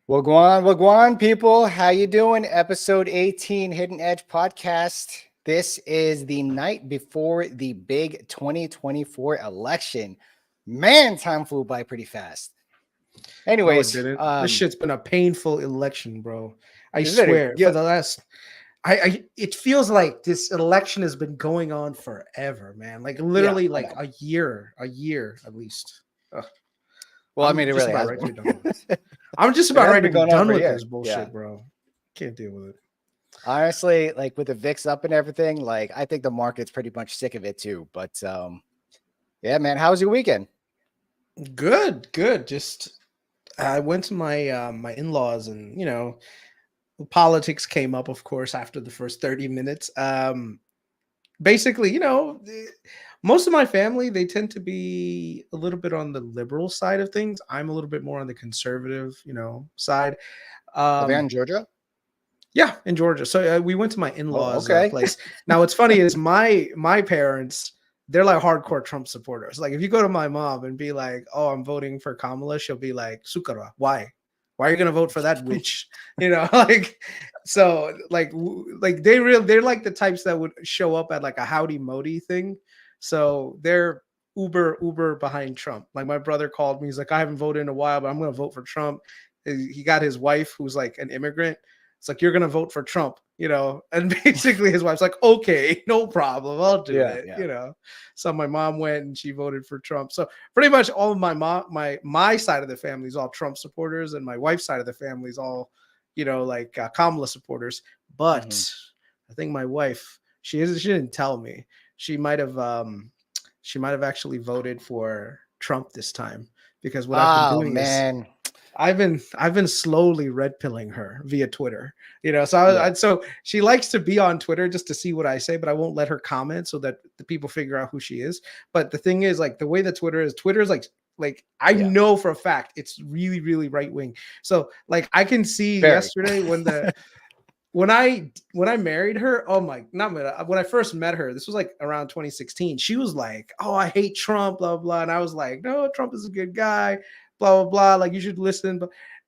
Wagwan, people. How you doing? Episode 18, Hidden Edge Podcast. This is the night before the big 2024 election. Man, time flew by pretty fast. No, it Anyways, didn't. This shit's been a painful election, bro. I is it? swear, for the last it feels like this election has been going on forever, man. Like literally like a year at least. Ugh. Well, I mean, it just really about has ready to be been. done with it. I'm just about ready to be going on done for a with year. this bullshit, Yeah. bro. Can't deal with it. Honestly, like with the VIX up and everything, like I think the market's pretty much sick of it too. But yeah, man, how was your weekend? Good. Just I went to my my in-laws, and politics came up, of course, after the first 30 minutes. Basically, most of my family, they tend to be a little bit on the liberal side of things. I'm a little bit more on the conservative, side. Are they in Georgia? Yeah, in Georgia. So we went to my in-laws' okay. place. Now, what's funny is my parents, they're like hardcore Trump supporters. Like if you go to my mom and be like, "Oh, I'm voting for Kamala," she'll be like, "Sukara, why? Why are you gonna vote for that witch?" Like so, like they're like the types that would show up at like a howdy modi thing. So they're uber behind Trump. Like my brother called me. He's like, "I haven't voted in a while, but I'm gonna vote for Trump." He got his wife, who's like an immigrant. It's like, you're gonna vote for Trump, and basically his wife's like, okay, no problem, I'll do it. So my mom went and she voted for Trump. So pretty much all of my side of the family is all Trump supporters, and my wife's side of the family is all like Kamala supporters. But I think my wife, she didn't tell me. She might have actually voted for Trump this time, because what I've been doing is I've been slowly red pilling her via Twitter, so so she likes to be on Twitter just to see what I say, but I won't let her comment so that the people figure out who she is. But the thing is, like, the way that Twitter is like I know for a fact it's really, really right wing. So like I can see yesterday when I married her, when I first met her, this was like around 2016. She was like, "Oh, I hate Trump, blah blah," and I was like, "No, Trump is a good guy, blah blah blah. Like you should listen."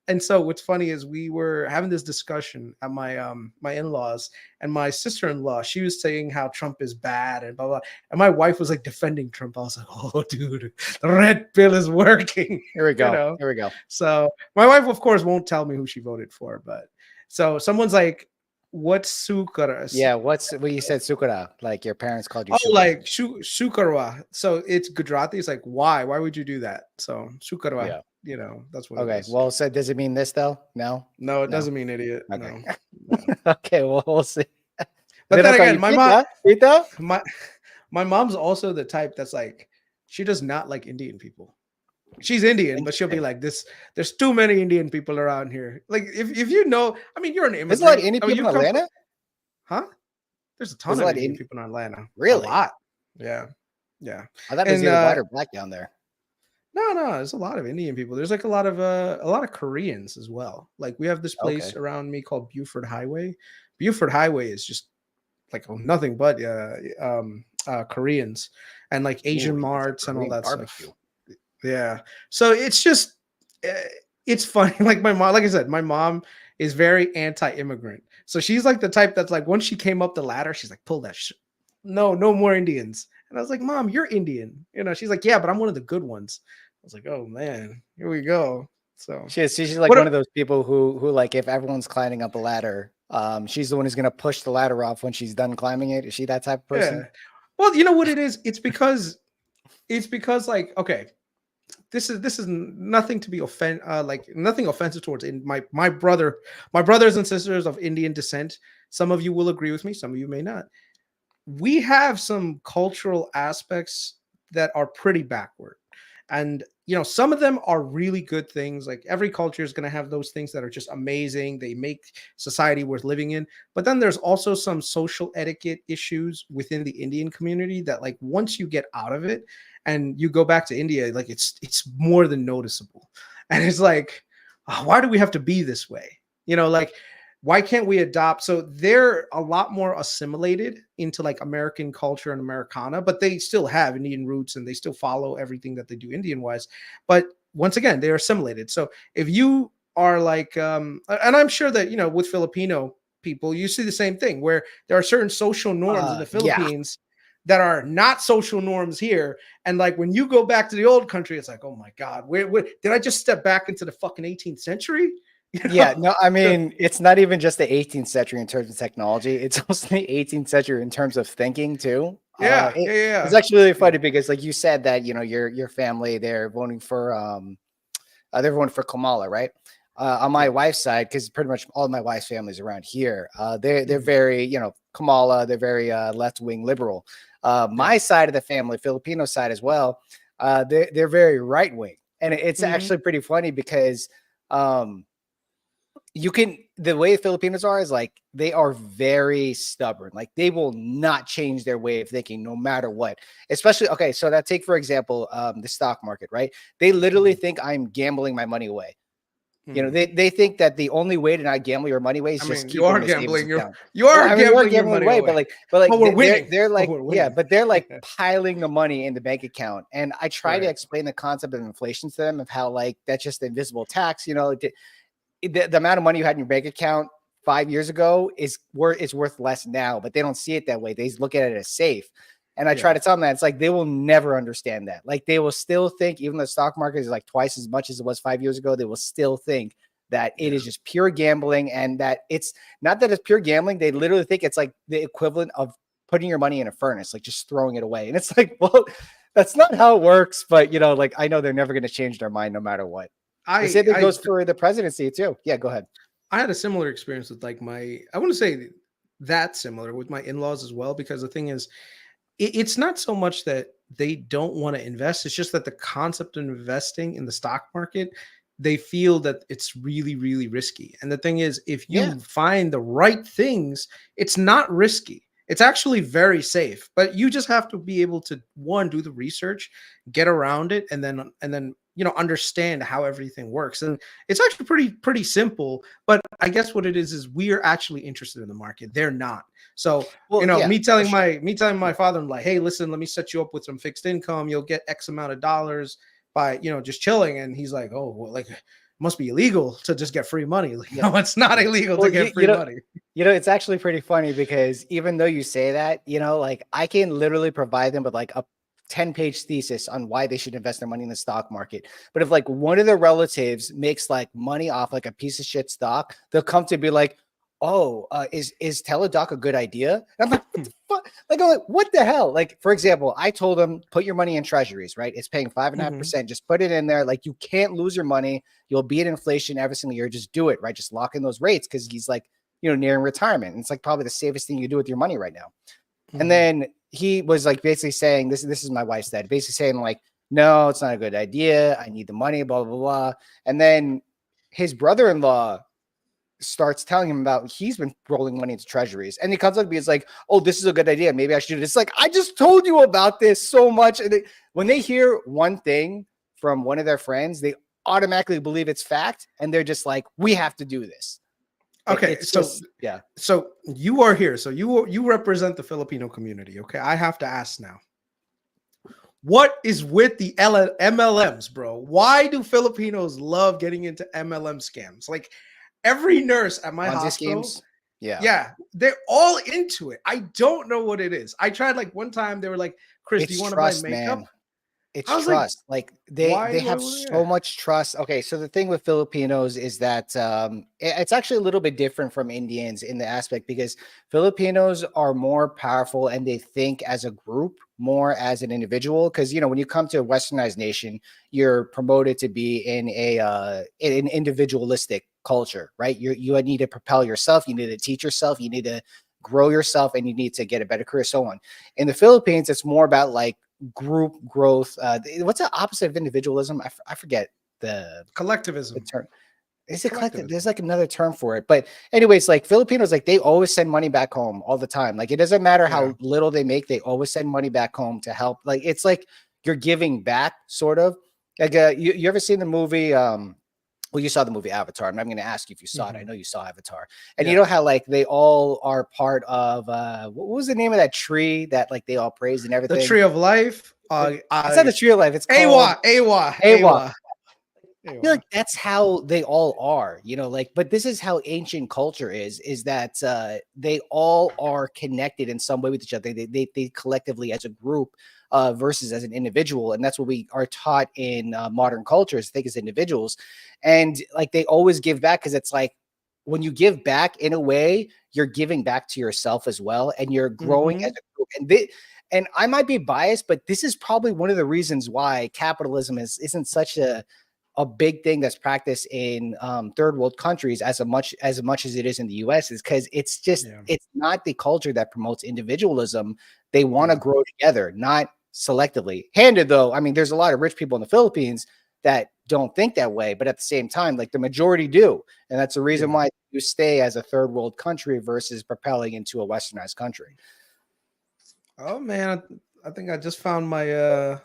And so what's funny is we were having this discussion at my in-laws, and my sister-in-law, she was saying how Trump is bad and blah blah, and my wife was like defending Trump. I was like, "Oh, dude, the red pill is working." Here we go. Here we go. So my wife, of course, won't tell me who she voted for, but so someone's like, "What's sukara?" Yeah, what you said sukara? Like your parents called you. Oh, like sukarwa. So it's Gujarati. It's like, why? Why would you do that? So sukarwa. That's what. Okay. Well, so does it mean this though? No. No, it doesn't mean idiot. Okay. No. Okay. Well, we'll see. But then again, my mom's also the type that's like, she does not like Indian people. She's Indian, but she'll be like, there's too many Indian people around here. Like if I mean, you're an immigrant. There's a lot of Indian people in Atlanta? Huh? There's a ton of Indian people in Atlanta. Really? A lot. Yeah. I thought it was either white or black down there. No, there's a lot of Indian people. There's like a lot of Koreans as well. Like we have this place around me called Buford Highway. Buford Highway is just like nothing but Koreans and like Asian marts and all that stuff. Yeah. So it's just it's funny. Like my mom, like I said, my mom is very anti-immigrant. So she's like the type that's like, once she came up the ladder, she's like, pull that shit. No more Indians. And I was like, Mom, you're Indian. She's like, yeah, but I'm one of the good ones. I was like, oh man, here we go. So she's like one of those people who like, if everyone's climbing up a ladder, she's the one who's gonna push the ladder off when she's done climbing it. Is she that type of person? Yeah. Well, you know what it is? It's because like, okay, this is nothing to be nothing offensive towards my brothers and sisters of Indian descent. Some of you will agree with me, some of you may not. We have some cultural aspects that are pretty backward. And, some of them are really good things. Like every culture is going to have those things that are just amazing. They make society worth living in. But then there's also some social etiquette issues within the Indian community that, like, once you get out of it and you go back to India, like it's more than noticeable. And it's like, why do we have to be this way? Like, why can't we adopt? So they're a lot more assimilated into like American culture and Americana, but they still have Indian roots and they still follow everything that they do Indian wise. But once again, they're assimilated. So if you are like, and I'm sure that, you know, with Filipino people, you see the same thing where there are certain social norms in the Yeah. Philippines that are not social norms here. And like when you go back to the old country, it's like, oh my God, where did I just step back into the fucking 18th century? You know? Yeah, no, I mean, it's not even just the 18th century in terms of technology. It's also the 18th century in terms of thinking too. It's actually really funny because, like you said, that you know your family they're voting for Kamala, right? On my wife's side, because pretty much all my wife's family's around here. They're very, you know, Kamala. They're very left wing liberal. My side of the family, Filipino side as well. They're very right wing, and it's actually pretty funny because the way Filipinos are is like they are very stubborn. Like they will not change their way of thinking no matter what. Especially, okay, so that take for example the stock market, right? They literally think I'm gambling my money away. You know, they think that the only way to not gamble your money away is just keep it in a savings account. You are gambling your gambling money away, away. but like we're winning. They're like, we're winning. yeah, but they're like piling the money in the bank account. And I try to explain the concept of inflation to them of how like that's just the invisible tax. You know, the amount of money you had in your bank account 5 years ago is worth less now, but they don't see it that way. They look at it as safe. And I try to tell them that it's like they will never understand that. Like they will still think, even though the stock market is like twice as much as it was 5 years ago, they will still think that it is just pure gambling, and that it's not that it's pure gambling. They literally think it's like the equivalent of putting your money in a furnace, like just throwing it away. And it's like, well, that's not how it works. But you know, like I know they're never going to change their mind no matter what. They say that goes for the presidency too. Yeah, go ahead. I had a similar experience with like I want to say that similar with my in-laws as well, because the thing is, it's not so much that they don't want to invest. It's just that the concept of investing in the stock market, they feel that it's really, really risky. And the thing is, if you find the right things, it's not risky. It's actually very safe, but you just have to be able to do the research, get around it, and then you know, understand how everything works. And it's actually pretty simple. But I guess what it is we're actually interested in the market. They're not. So you know, me telling my father, I'm like, hey, listen, let me set you up with some fixed income. You'll get X amount of dollars by, you know, just chilling. And he's like, oh, well, like, it must be illegal to just get free money. Like, no, it's not illegal to get free money. You know, it's actually pretty funny because even though you say that, you know, like I can literally provide them with like a 10-page thesis on why they should invest their money in the stock market. But if like one of their relatives makes like money off like a piece of shit stock, they'll come to be like, oh, is Teladoc a good idea? And I'm like, what the fuck? Like, I'm like, what the hell? Like, for example, I told them, put your money in treasuries, right? It's paying 5.5%. Just put it in there. Like, you can't lose your money. You'll beat inflation every single year. Just do it, right? Just lock in those rates because he's like, you know, nearing retirement. And it's like probably the safest thing you do with your money right now. And then he was like basically saying, this is my wife's dad, basically saying like, no, it's not a good idea. I need the money, blah, blah, blah. And then his brother-in-law starts telling him about he's been rolling money into treasuries. And he comes up to me, it's like, oh, this is a good idea. Maybe I should do this. It's like, I just told you about this so much. And when they hear one thing from one of their friends, they automatically believe it's fact. And they're just like, we have to do this. Okay, so you are here. So you represent the Filipino community. Okay, I have to ask now. What is with the MLMs, bro? Why do Filipinos love getting into MLM scams? Like every nurse at my hospital, they're all into it. I don't know what it is. I tried like one time. They were like, "Kris, do you want to buy makeup?" Man. It's trust. Like they have so much trust. Okay, so the thing with Filipinos is that it's actually a little bit different from Indians in the aspect because Filipinos are more powerful and they think as a group more as an individual. Because you know, when you come to a westernized nation, you're promoted to be in an individualistic culture, right? You need to propel yourself, you need to teach yourself, you need to grow yourself, and you need to get a better career, so on. In the Philippines, it's more about like group growth. What's the opposite of individualism? I forget the collectivism. The term. Is it collective? There's like another term for it. But anyways, like Filipinos, like they always send money back home all the time. Like it doesn't matter how little they make, they always send money back home to help. Like it's like you're giving back, sort of. Like you ever seen the movie? Well, you saw the movie Avatar. I'm not going to ask you if you saw it. I know you saw Avatar. And you know how like they all are part of what was the name of that tree that like they all praised and everything? The tree of life. It's not the tree of life. It's called Awa. I feel like that's how they all are, like, but this is how ancient culture is that they all are connected in some way with each other. They collectively as a group versus as an individual. And that's what we are taught in modern cultures, I think, as individuals. And like they always give back because it's like when you give back in a way, you're giving back to yourself as well. And you're growing as a group. And I might be biased, but this is probably one of the reasons why capitalism isn't such a big thing that's practiced in third world countries as much as it is in the US, is because it's just it's not the culture that promotes individualism. They want to grow together, not selectively. Handed though, I mean, there's a lot of rich people in the Philippines that don't think that way, but at the same time, like the majority do, and that's the reason why you stay as a third world country versus propelling into a westernized country. Oh man, I think I just found my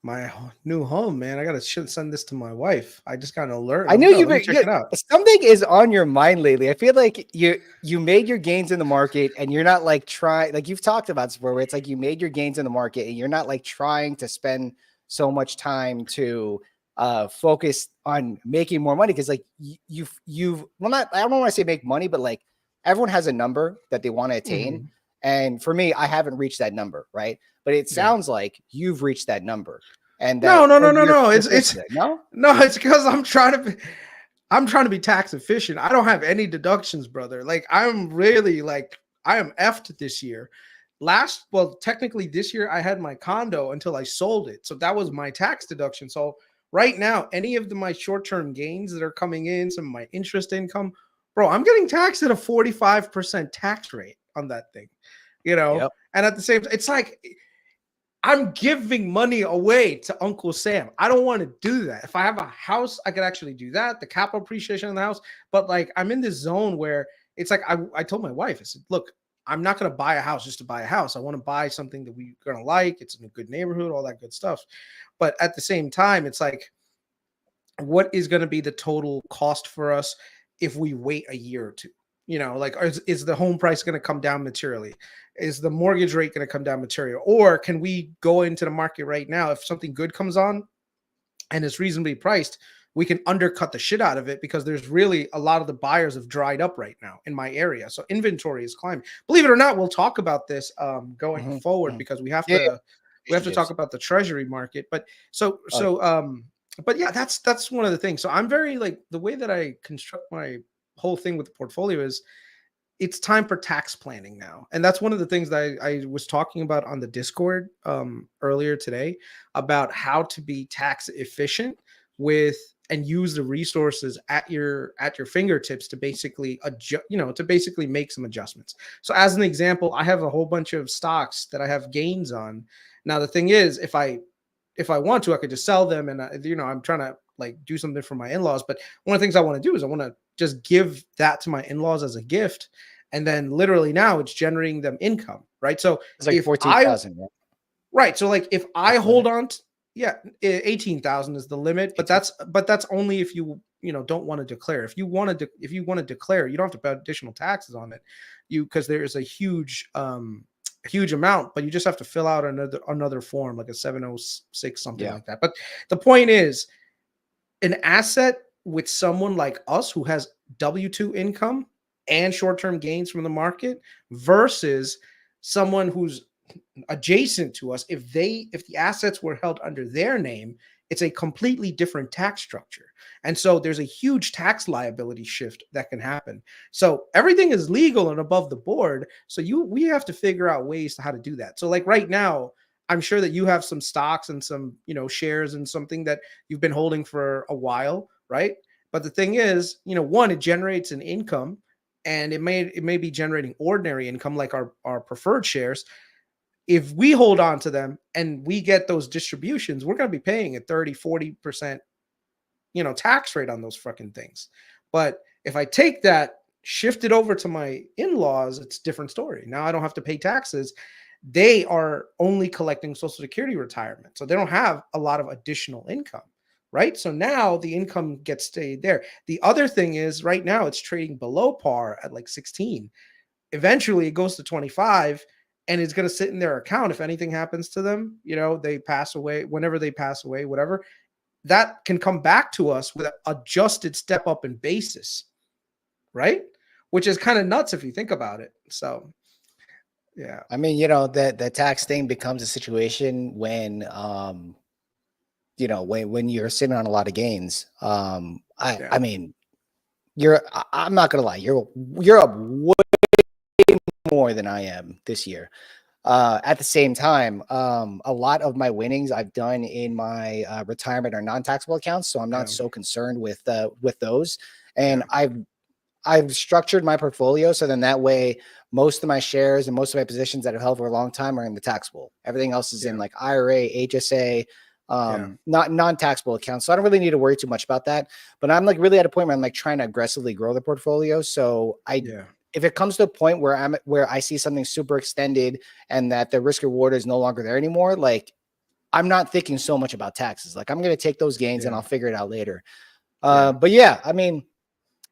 my new home, man. I should send this to my wife. I just got an alert. I know check it out. Something is on your mind lately. I feel like you made your gains in the market and you're not like trying, like you've talked about before, where it's like you made your gains in the market and you're not like trying to spend so much time to focus on making more money. Cause like you've well, not, I don't want to say make money, but like everyone has a number that they want to attain. And for me, I haven't reached that number, right? But it sounds like you've reached that number. And no. It's because I'm trying to be tax efficient. I don't have any deductions, brother. Like I'm really like I am effed this year. Technically this year I had my condo until I sold it. So that was my tax deduction. So right now, any of my short-term gains that are coming in, some of my interest income, bro, I'm getting taxed at a 45% tax rate on that thing, and at the same time, it's like I'm giving money away to Uncle Sam. I don't want to do that. If I have a house, I could actually do that, the capital appreciation in the house. But like I'm in this zone where it's like I told my wife, I said, look, I'm not going to buy a house just to buy a house. I want to buy something that we're going to like. It's in a good neighborhood, all that good stuff. But at the same time, it's like, what is going to be the total cost for us if we wait a year or two? Like is the home price going to come down materially? Is the mortgage rate going to come down materially? Or can we go into the market right now? If something good comes on and it's reasonably priced, we can undercut the shit out of it because there's really a lot of the buyers have dried up right now in my area. So inventory is climbing. Believe it or not, we'll talk about this going forward because we have to talk about the treasury market. But but yeah, that's one of the things. So I'm very like the way that I construct my whole thing with the portfolio is it's time for tax planning now. And that's one of the things that I was talking about on the Discord earlier today about how to be tax efficient and use the resources at your fingertips to basically adjust, to basically make some adjustments. So as an example, I have a whole bunch of stocks that I have gains on. Now, the thing is, if I want to, I could just sell them. And, I'm trying to like do something for my in-laws. But one of the things I want to do is I want to just give that to my in-laws as a gift. And then literally now it's generating them income, right? So it's like 14,000, right? So like if I hold on to, 18,000 is the limit, but that's only if you don't want to declare. If you want to declare, you don't have to pay additional taxes on it, because there is a huge amount, but you just have to fill out another form, like a 706, something like that. But the point is, an asset with someone like us who has W-2 income and short-term gains from the market versus someone who's adjacent to us, if the assets were held under their name, it's a completely different tax structure. And so there's a huge tax liability shift that can happen. So everything is legal and above the board. So we have to figure out ways to how to do that. So like right now, I'm sure that you have some stocks and some, shares and something that you've been holding for a while, right? But the thing is, one, it generates an income, and it may be generating ordinary income like our preferred shares. If we hold on to them and we get those distributions, we're going to be paying a 30-40%, tax rate on those fucking things. But if I take that, shift it over to my in-laws, it's a different story. Now I don't have to pay taxes. They are only collecting Social Security retirement. So they don't have a lot of additional income, right? So now the income gets stayed there. The other thing is right now it's trading below par at like 16. Eventually it goes to 25. And it's going to sit in their account. If anything happens to them, they pass away, whenever they pass away, whatever, that can come back to us with an adjusted step up in basis, right? Which is kind of nuts if you think about it. So, yeah. I mean, you know, the tax thing becomes a situation when, you know, when you're sitting on a lot of gains. I mean, I'm not gonna lie, you're up way more than I am this year. At the same time, a lot of my winnings I've done in my retirement or non-taxable accounts, so I'm not so concerned with those. And I've structured my portfolio so then that way most of my shares and most of my positions that have held for a long time are in the taxable. Everything else is in like IRA, HSA, not non-taxable accounts. So I don't really need to worry too much about that. But I'm like really at a point where I'm like trying to aggressively grow the portfolio. So if it comes to a point where I see something super extended and that the risk reward is no longer there anymore, like I'm not thinking so much about taxes. Like I'm going to take those gains and I'll figure it out later. But yeah, I mean,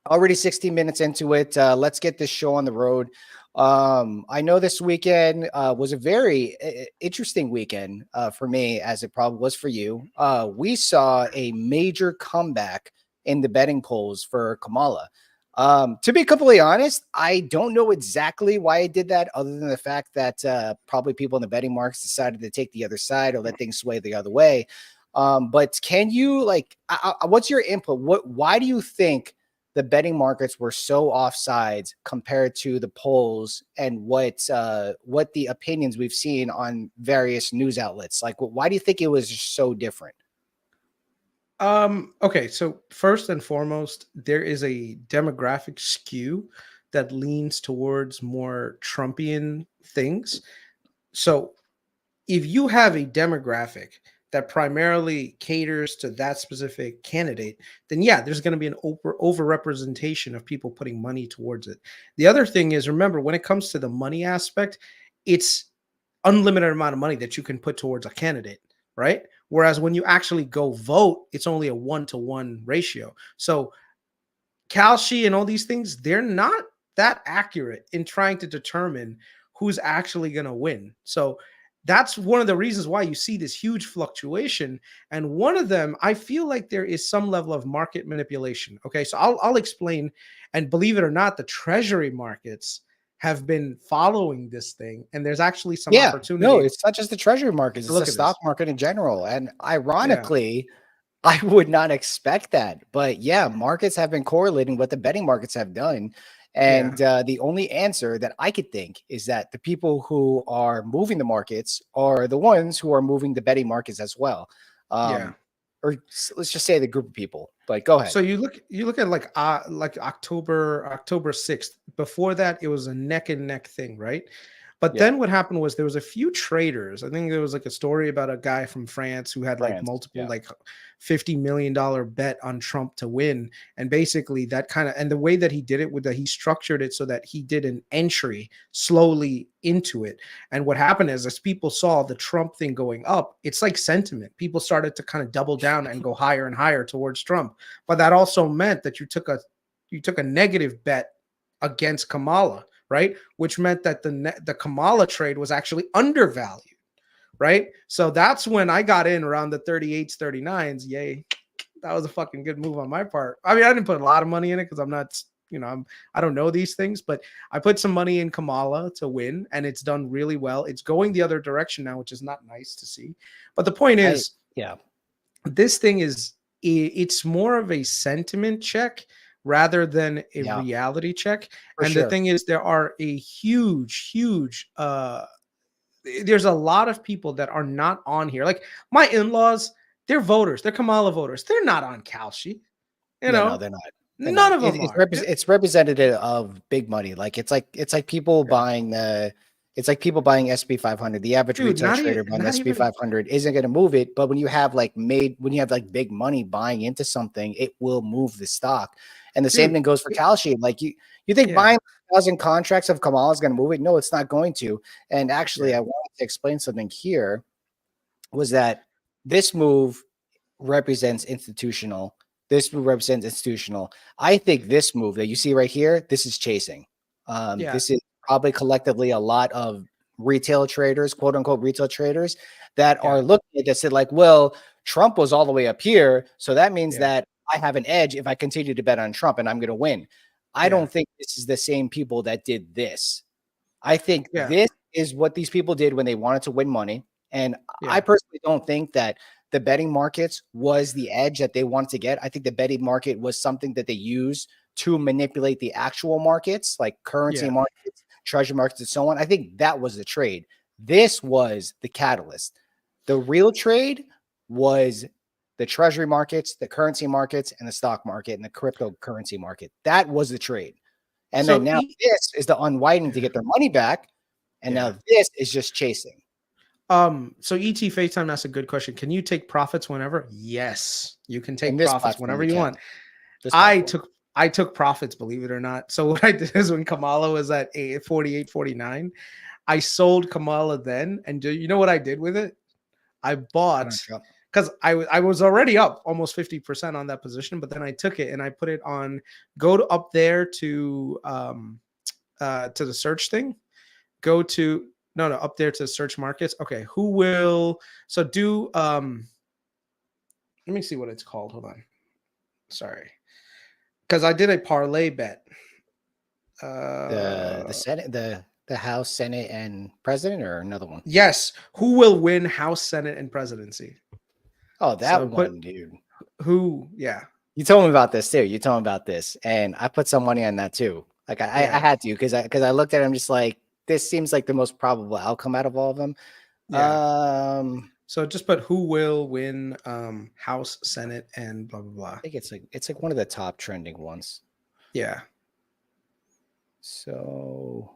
already 16 minutes into it. Let's get this show on the road. I know this weekend was a very interesting weekend for me, as it probably was for you. We saw a major comeback in the betting polls for Kamala. To be completely honest, I don't know exactly why I did that, other than the fact that probably people in the betting markets decided to take the other side or let things sway the other way. But can you what's your input? Why do you think the betting markets were so offsides compared to the polls and what the opinions we've seen on various news outlets? Like, why do you think it was so different? Okay, so first and foremost, there is a demographic skew that leans towards more Trumpian things. So if you have a demographic that primarily caters to that specific candidate, then yeah, there's going to be an over-representation of people putting money towards it. The other thing is, remember, when it comes to the money aspect, it's unlimited amount of money that you can put towards a candidate, right? Whereas when you actually go vote, it's only a 1-to-1 ratio. So Kalshi and all these things, they're not that accurate in trying to determine who's actually going to win. So that's one of the reasons why you see this huge fluctuation. And one of them, I feel like there is some level of market manipulation. Okay, so I'll explain. And believe it or not, the treasury markets have been following this thing, and there's actually some opportunity. No, it's not just the treasury markets; it's the stock market in general. And ironically, I would not expect that, but yeah, markets have been correlating what the betting markets have done. And the only answer that I could think is that the people who are moving the markets are the ones who are moving the betting markets as well. Or let's just say the group of people. But go ahead. So you look at like October 6th. Before that, it was a neck and neck thing, right? But then what happened was there was a few traders. I think there was like a story about a guy from France who had like multiple like $50 million bet on Trump to win. And basically that kind of, and the way that he did it with that, he structured it so that he did an entry slowly into it. And what happened is, as people saw the Trump thing going up, it's like sentiment. People started to kind of double down and go higher and higher towards Trump. But that also meant that you took a negative bet against Kamala, right? Which meant that the Kamala trade was actually undervalued, right? So that's when I got in around the 38s, 39s. Yay. That was a fucking good move on my part. I mean, I didn't put a lot of money in it because I'm not, I don't know these things, but I put some money in Kamala to win, and it's done really well. It's going the other direction now, which is not nice to see. But the point is, this thing it's more of a sentiment check rather than a reality check. The thing is, there are a huge there's a lot of people that are not on here. Like my in-laws, they're voters, they're Kamala voters, they're not on Kalshi. No, they're not. None of them are. It's representative of big money. Like it's like people buying people buying SP 500. The average retail trader buying SP 500 isn't going to move it, but when you have big money buying into something, it will move the stock. And the same thing goes for Kalshi. Like you think buying 1,000 contracts of Kamala is going to move it? No, it's not going to. And actually, I wanted to explain something here. Was that this move represents institutional? This move represents institutional. I think this move that you see right here, this is chasing. This is probably collectively a lot of retail traders, quote unquote retail traders, that are looking at this and like, well, Trump was all the way up here. So that means Yeah. that I have an edge if I continue to bet on Trump and I'm going to win. I don't think this is the same people that did this. I think this is what these people did when they wanted to win money. And I personally don't think that the betting markets was the edge that they wanted to get. I think the betting market was something that they use to manipulate the actual markets, like currency markets, treasury markets, and so on. I think that was the trade. This was the catalyst. The real trade was the treasury markets, the currency markets, and the stock market and the cryptocurrency market. That was the trade. And then now this is the unwinding to get their money back. And now this is just chasing. So ET FaceTime, that's a good question. Can you take profits whenever? Yes, you can take profits whenever you want. I took profits, believe it or not. So what I did is when Kamala was at 48.49, I sold Kamala then. And do you know what I did with it? I bought, because I was already up almost 50% on that position, but then I took it and I put it on, up there to the search thing, up there to search markets. Okay, who will, so do, let me see what it's called. Hold on. Sorry. Because I did a parlay bet. The Senate, the House, Senate, and President, or another one? Yes. Who will win House, Senate, and presidency? Oh, that one, dude. Who? Yeah. You told me about this too. You told me about this, and I put some money on that too. Like I had to because I looked at it. I'm just like, this seems like the most probable outcome out of all of them. Yeah. So just put who will win House, Senate, and blah blah blah. I think it's like one of the top trending ones. Yeah. So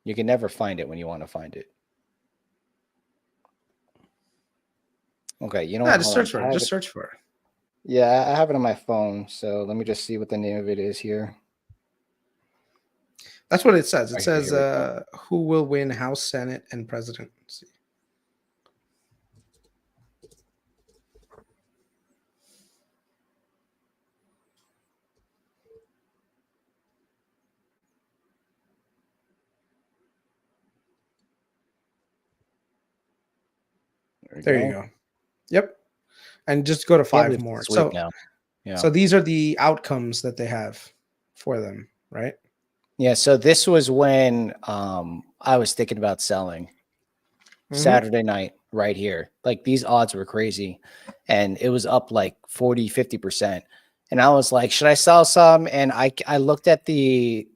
you can never find it when you want to find it. Okay, you know what? Just search for it. Just search for it. Yeah, I have it on my phone. So let me just see what the name of it is here. That's what it says. It says who will win House, Senate, and presidency. There you go. Yep. And just go to 5 more. So now. Yeah. So these are the outcomes that they have for them, right? Yeah. So this was when I was thinking about selling Saturday night right here. Like these odds were crazy. And it was up like 40, 50%. And I was like, should I sell some? And I looked at the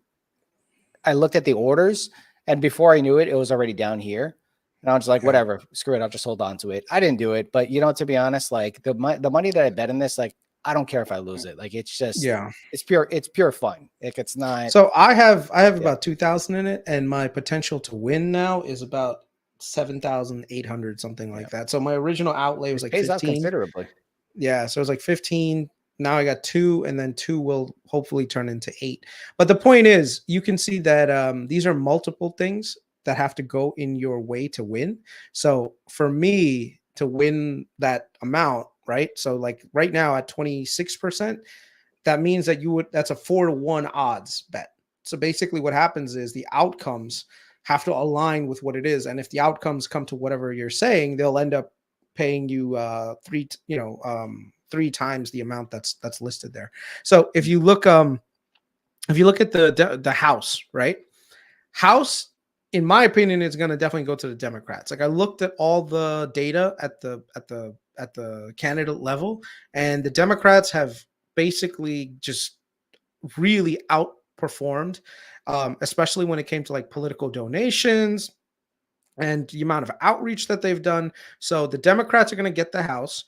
orders, and before I knew it, it was already down here. And I was like, whatever, screw it. I'll just hold on to it. I didn't do it. But, to be honest, like the money that I bet in this, like, I don't care if I lose it. Like, it's just, it's pure fun. Like, it's not. So I have about 2,000 in it, and my potential to win now is about 7,800, something like that. So my original outlay was like 15. Out considerably. Yeah. So it was like 15. Now I got 2, and then 2 will hopefully turn into 8. But the point is, you can see that these are multiple things that have to go in your way to win. So for me to win that amount, right? So like right now at 26%, that means that that's a 4-to-1 odds bet. So basically what happens is the outcomes have to align with what it is. And if the outcomes come to whatever you're saying, they'll end up paying you 3 times the amount that's listed there. So if you look at the House, right? House, in my opinion, is going to definitely go to the Democrats. Like I looked at all the data at the candidate level, and the Democrats have basically just really outperformed, especially when it came to like political donations and the amount of outreach that they've done. So the Democrats are going to get the House.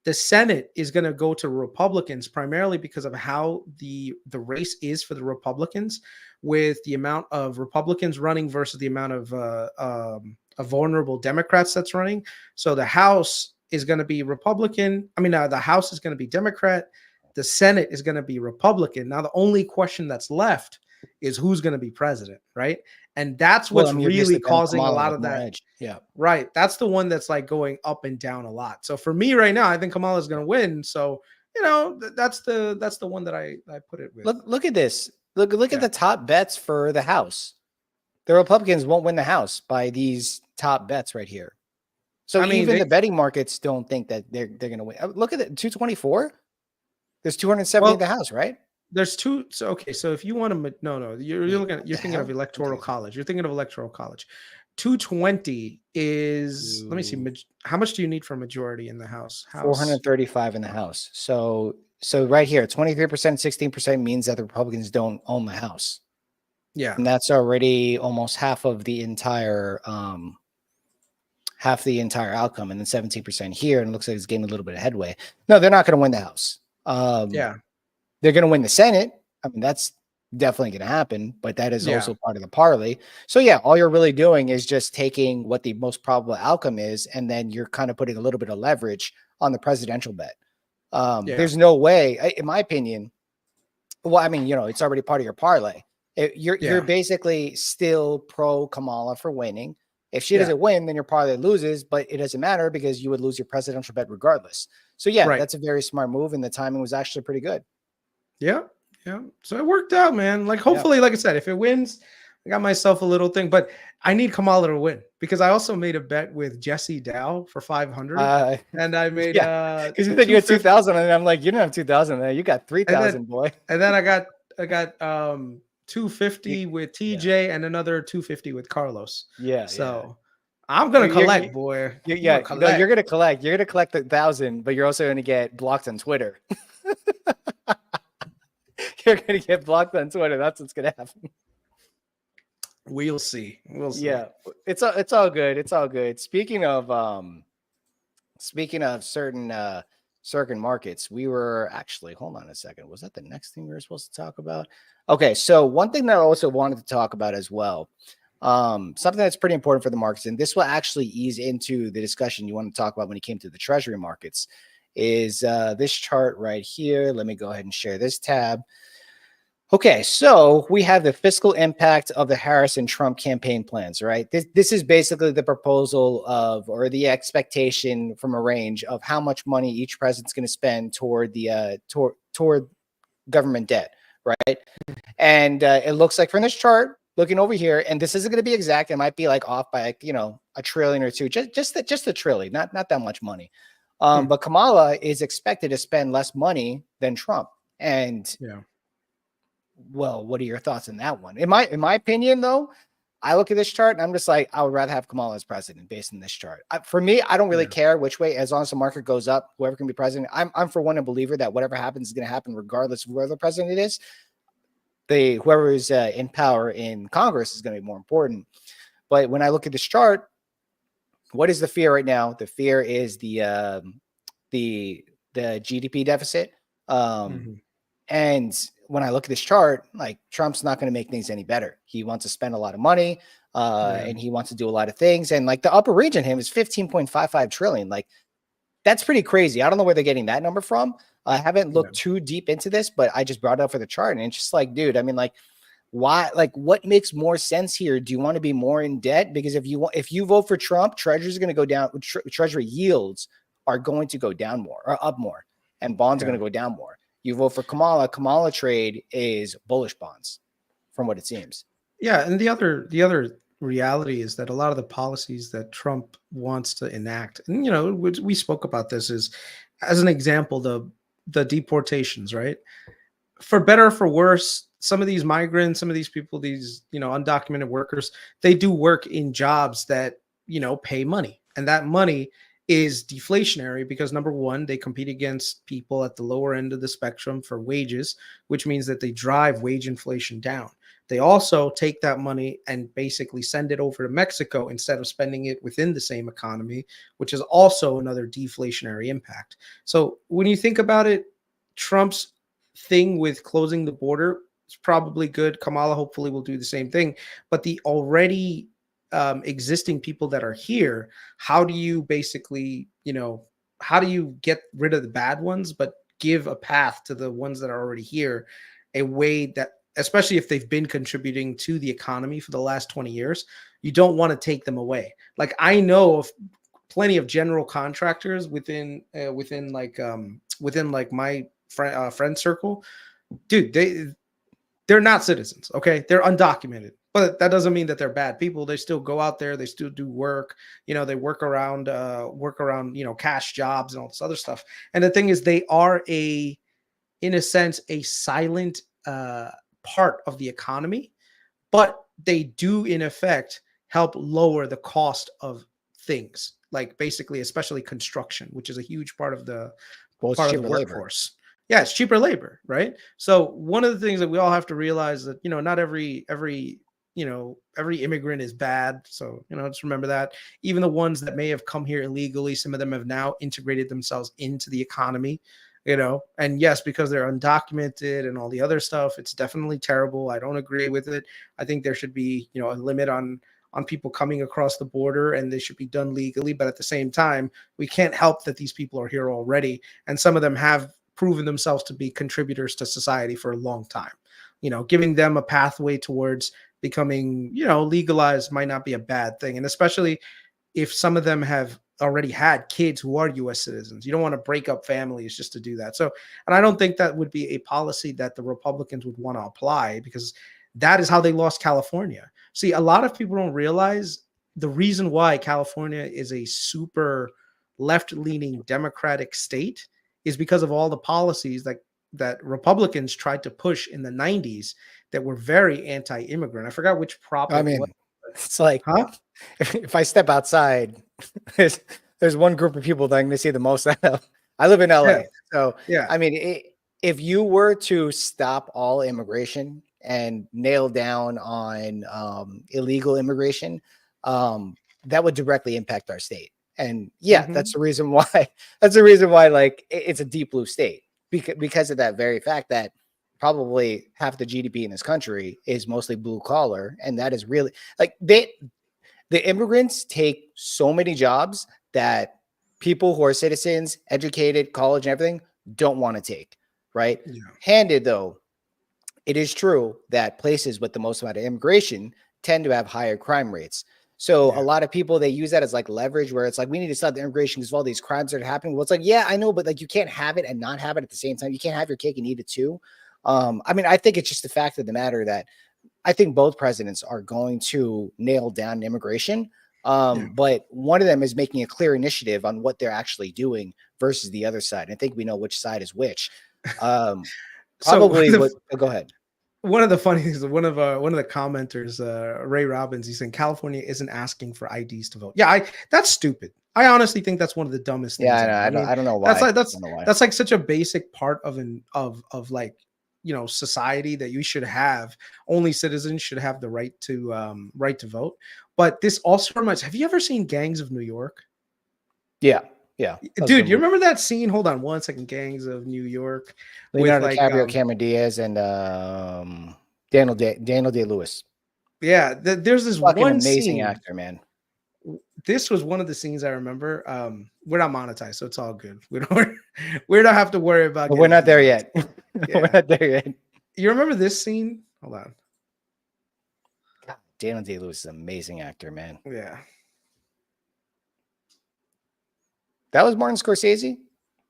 The Senate is going to go to Republicans primarily because of how the race is for the Republicans, with the amount of Republicans running versus the amount of vulnerable Democrats that's running. So the House is going to be Republican. The House is going to be Democrat. The Senate is going to be Republican. Now, the only question that's left is who's going to be president, right? And that's what's really causing a lot of that. Edge. Yeah. Right. That's the one that's like going up and down a lot. So for me right now, I think Kamala is going to win. So, that's the one that I put it with. Look at this. Look at the top bets for the House. the Republicans won't win the House by these top bets right here. So I mean, even the betting markets don't think that they're going to win. Look at it, 224. There's 270 well, in the House, right? there's two. So okay, so if you want to, no, you're looking at, you're the thinking hell? of electoral college. You're thinking of electoral college. 220 is, let me see, how much do you need for a majority in the House? 435 in the House. So right here, 23%, 16% means that the Republicans don't own the House. Yeah. And that's already almost half the entire outcome, and then 17% here, and it looks like it's gaining a little bit of headway. No, they're not going to win the House. Yeah. They're going to win the Senate. I mean, that's definitely going to happen, but that is also part of the parlay. So yeah, all you're really doing is just taking what the most probable outcome is, and then you're kind of putting a little bit of leverage on the presidential bet. There's no way, in my opinion. Well, I mean, it's already part of your parlay. You're basically still pro Kamala for winning. If she doesn't win, then your parlay loses, but it doesn't matter because you would lose your presidential bet regardless. So yeah, that's a very smart move, and the timing was actually pretty good. Yeah. Yeah. So it worked out, man. Like, hopefully, like I said, if it wins, I got myself a little thing, but I need Kamala to win because I also made a bet with Jesse Dow for 500. And I made, because you said you had 2,000, and I'm like, you don't have 2,000. You got 3,000, boy. And then I got 250 with TJ and another 250 with Carlos. Yeah. So I'm going to collect, boy. You're going to collect. You're going to collect 1,000, but you're also going to get blocked on Twitter. You're going to get blocked on Twitter. That's what's going to happen. We'll see. Yeah, it's all good. It's all good. Speaking of certain markets, we were actually, hold on a second. Was that the next thing we were supposed to talk about? Okay, so one thing that I also wanted to talk about as well, something that's pretty important for the markets, and this will actually ease into the discussion you want to talk about when it came to the treasury markets, is this chart right here. Let me go ahead and share this tab. Okay, so we have the fiscal impact of the Harris and Trump campaign plans, right? This is basically the proposal of, or the expectation from a range of how much money each president's going to spend toward the toward government debt, right? And it looks like from this chart, looking over here, and this isn't going to be exact. It might be like off by like, a trillion or two, just a trillion, not that much money. But Kamala is expected to spend less money than Trump, and well, what are your thoughts on that one? In my opinion, though, I look at this chart and I'm just like, I would rather have Kamala as president based on this chart. For me, I don't really care which way, as long as the market goes up, whoever can be president. I'm for one a believer that whatever happens is going to happen regardless of where the president is. Whoever is in power in Congress is going to be more important. But when I look at this chart, what is the fear right now? The fear is the GDP deficit. And when I look at this chart, like, Trump's not going to make things any better. He wants to spend a lot of money, and he wants to do a lot of things. And like the upper region, him is 15.55 trillion. Like, that's pretty crazy. I don't know where they're getting that number from. I haven't looked too deep into this, but I just brought it up for the chart, and it's just like, dude, I mean, like, why? Like, what makes more sense here? Do you want to be more in debt? Because if you vote for Trump, Treasury is going to go down. Treasury yields are going to go down more or up more, and bonds are going to go down more. You vote for Kamala trade is bullish bonds, from what it seems. Yeah, and the other reality is that a lot of the policies that Trump wants to enact, and we spoke about this, is, as an example, the deportations, right? For better or for worse, some of these migrants, some of these people, these undocumented workers, they do work in jobs that pay money, and that money is deflationary because, number one, they compete against people at the lower end of the spectrum for wages, which means that they drive wage inflation down. They also take that money and basically send it over to Mexico instead of spending it within the same economy, which is also another deflationary impact. So when you think about it, Trump's thing with closing the border is probably good. Kamala hopefully will do the same thing, but the already existing people that are here, how do you basically, how do you get rid of the bad ones, but give a path to the ones that are already here, a way that, especially if they've been contributing to the economy for the last 20 years, you don't want to take them away. Like, I know of plenty of general contractors within my friend circle, dude, they're not citizens. Okay. They're undocumented. But that doesn't mean that they're bad people. They still go out there. They still do work. They work around, cash jobs and all this other stuff. And the thing is, they are in a sense, a silent part of the economy, but they do in effect help lower the cost of things, like basically, especially construction, which is a huge part of the workforce. Yeah, it's cheaper labor, right? So one of the things that we all have to realize that not every immigrant is bad. So just remember that. Even the ones that may have come here illegally, some of them have now integrated themselves into the economy. And yes, because they're undocumented and all the other stuff, it's definitely terrible. I don't agree with it. I think there should be a limit on people coming across the border, and they should be done legally. But at the same time, we can't help that these people are here already, and some of them have proven themselves to be contributors to society for a long time. Giving them a pathway towards becoming legalized might not be a bad thing, and especially if some of them have already had kids who are U.S. citizens. You don't want to break up families just to do that. So, and I don't think that would be a policy that the Republicans would want to apply, because that is how they lost California. See, a lot of people don't realize the reason why California is a super left-leaning Democratic state is because of all the policies that Republicans tried to push in the 90s that were very anti-immigrant. I forgot which prop it was. It's like, if I step outside, there's one group of people that I'm going to see the most out of. I live in LA. Yeah. So, yeah. I mean, if you were to stop all immigration and nail down on illegal immigration, that would directly impact our state. And yeah, that's the reason why. That's the reason why, like, it's a deep blue state, because of that very fact that probably half the GDP in this country is mostly blue collar, and that is really like the immigrants take so many jobs that people who are citizens, educated, college, and everything don't want to take. Right? Yeah. Handed though, it is true that places with the most amount of immigration tend to have higher crime rates. So a lot of people, they use that as like leverage, where it's like, we need to stop the immigration because of all these crimes that are happening. Well, it's like, yeah, I know, but like, you can't have it and not have it at the same time. You can't have your cake and eat it too. I mean, I think it's just the fact of the matter that I think both presidents are going to nail down immigration. But one of them is making a clear initiative on what they're actually doing versus the other side. And I think we know which side is which. Probably go ahead. One of the funny things, one of the commenters, Ray Robbins, he's saying California isn't asking for IDs to vote. Yeah, that's stupid. I honestly think that's one of the dumbest things. Yeah, I don't know why. That's like such a basic part of like, society that you should have. Only citizens should have the right to vote. But this also reminds. Have you ever seen Gangs of New York? Yeah. Dude, you remember that scene? Hold on one second. Gangs of New York. Leonardo DiCaprio, Cameron Diaz, and Daniel Day-Lewis. Yeah, there's this fucking one amazing scene. Actor, man. This was one of the scenes I remember. We're not monetized, so it's all good. We don't have to worry about. But we're not there yet. We're not there yet. You remember this scene? Hold on. God, Daniel Day-Lewis is an amazing actor, man. Yeah. That was Martin Scorsese?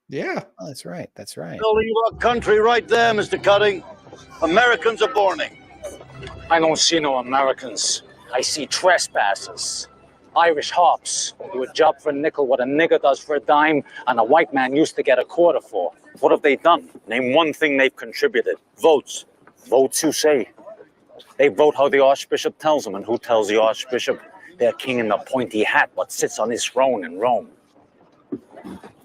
Yeah. Oh, that's right. That's right. Building your country right there, Mr. Cutting. Americans are burning. I don't see no Americans. I see trespassers. Irish hops. Do a job for a nickel what a nigger does for a dime and a white man used to get a quarter for. What have they done? Name one thing they've contributed. Votes. Votes, you say? They vote how the Archbishop tells them. And who tells the Archbishop? Their king in the pointy hat, what sits on his throne in Rome.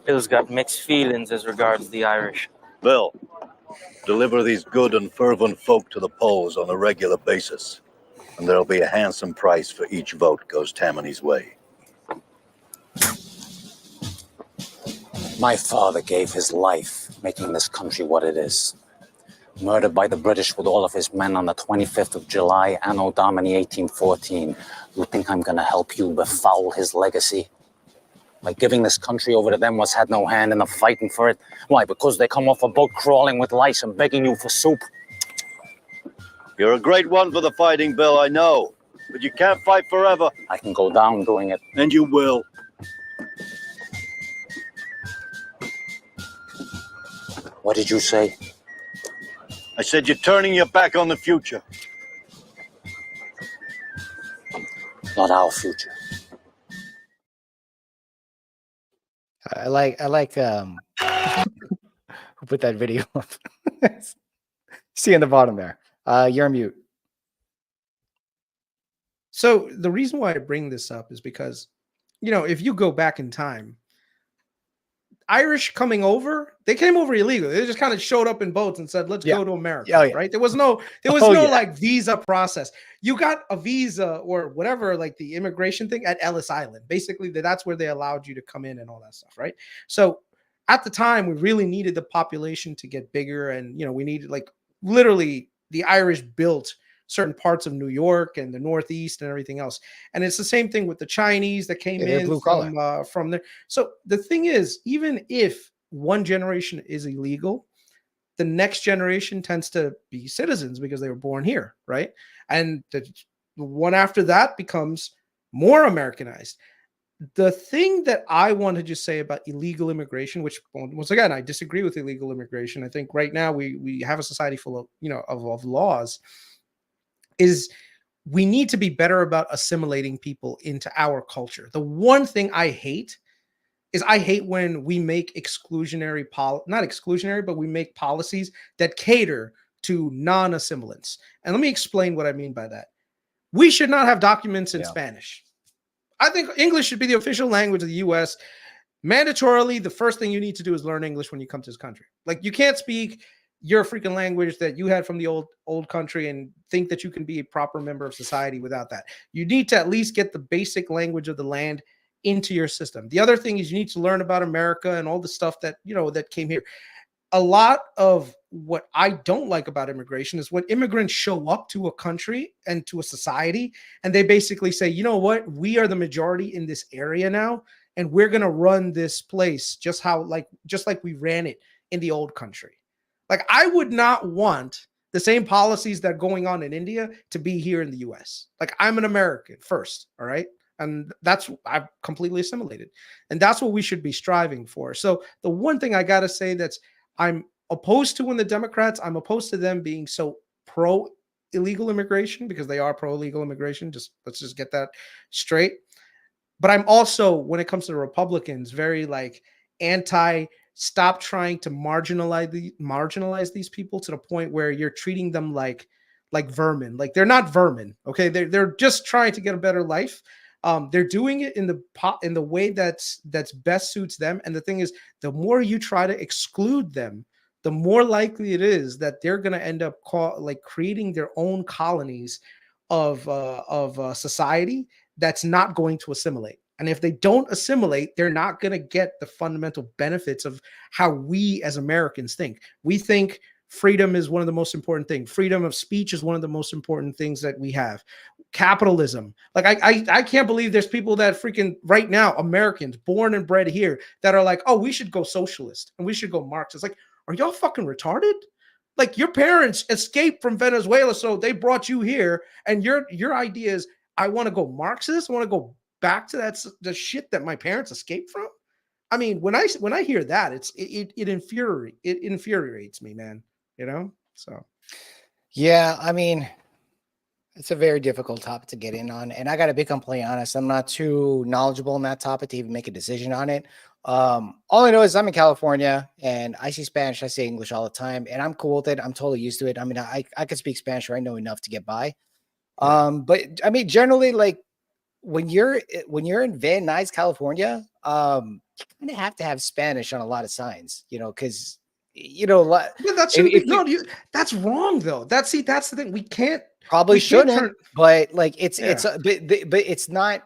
Bill's got mixed feelings as regards the Irish. Bill, deliver these good and fervent folk to the polls on a regular basis, and there'll be a handsome price for each vote goes Tammany's way. My father gave his life making this country what it is. Murdered by the British with all of his men on the 25th of July, Anno Domini 1814. You think I'm gonna help you befoul his legacy? By giving this country over to them what's had no hand in the fighting for it? Why, because they come off a boat crawling with lice and begging you for soup? You're a great one for the fighting, Bill, I know. But you can't fight forever. I can go down doing it. And you will. What did you say? I said you're turning your back on the future. not our future. I like who put that video up. See in the bottom there. You're on mute. So the reason why I bring this up is because, if you go back in time, Irish coming over, they came over illegally. They just kind of showed up in boats and said, let's go to America, right? There was no like visa process. You got a visa or whatever, like the immigration thing at Ellis Island. Basically, that's where they allowed you to come in and all that stuff, right? So at the time, we really needed the population to get bigger. And, we needed, like, literally the Irish built certain parts of New York and the Northeast and everything else. And it's the same thing with the Chinese that came in from there. So the thing is, even if one generation is illegal, the next generation tends to be citizens because they were born here, right? And the one after that becomes more Americanized. The thing that I want to just say about illegal immigration, which once again, I disagree with illegal immigration. I think right now we have a society full of, of laws, is we need to be better about assimilating people into our culture. The one thing I hate is when we make not exclusionary, but we make policies that cater to non-assimilants. And let me explain what I mean by that. We should not have documents in Spanish. I think English should be the official language of the US. Mandatorily, the first thing you need to do is learn English when you come to this country. Like, you can't speak your freaking language that you had from the old country and think that you can be a proper member of society without that. You need to at least get the basic language of the land into your system. The other thing is you need to learn about America and all the stuff that, that came here. A lot of what I don't like about immigration is when immigrants show up to a country and to a society and they basically say, you know what, we are the majority in this area now, and we're going to run this place just like we ran it in the old country. Like, I would not want the same policies that are going on in India to be here in the US. Like, I'm an American first, all right? And I've completely assimilated. And that's what we should be striving for. So the one thing I got to say I'm opposed to in the Democrats, I'm opposed to them being so pro illegal immigration, because they are pro illegal immigration. Let's just get that straight. But I'm also, when it comes to the Republicans, very like anti. Stop trying to marginalize these people to the point where you're treating them like vermin. Like, they're not vermin, okay? They're just trying to get a better life. They're doing it in the way that's best suits them. And the thing is, the more you try to exclude them, the more likely it is that they're going to end up creating their own colonies of society that's not going to assimilate. And if they don't assimilate, they're not going to get the fundamental benefits of how we as Americans think. We think freedom is one of the most important things. Freedom of speech is one of the most important things that we have. Capitalism. Like, I can't believe there's people that freaking right now, Americans born and bred here, that are like, oh, we should go socialist and we should go Marxist. Like, are y'all fucking retarded? Like, your parents escaped from Venezuela, so they brought you here, and your idea is, I want to go Marxist. I want to go back to the shit that my parents escaped from. I mean, when I hear that, it infuriates me, man. So yeah, I mean, it's a very difficult topic to get in on, and I got to be completely honest, I'm not too knowledgeable on that topic to even make a decision on it. All I know is I'm in California and I see Spanish, I say English all the time, and I'm cool with it. I'm totally used to it. I mean, I could speak Spanish, or I know enough to get by. But I mean, generally, like, when you're in Van Nuys, California, you kind of have to have Spanish on a lot of signs, because that's wrong though. That's the thing. We can't shouldn't, but like but it's not.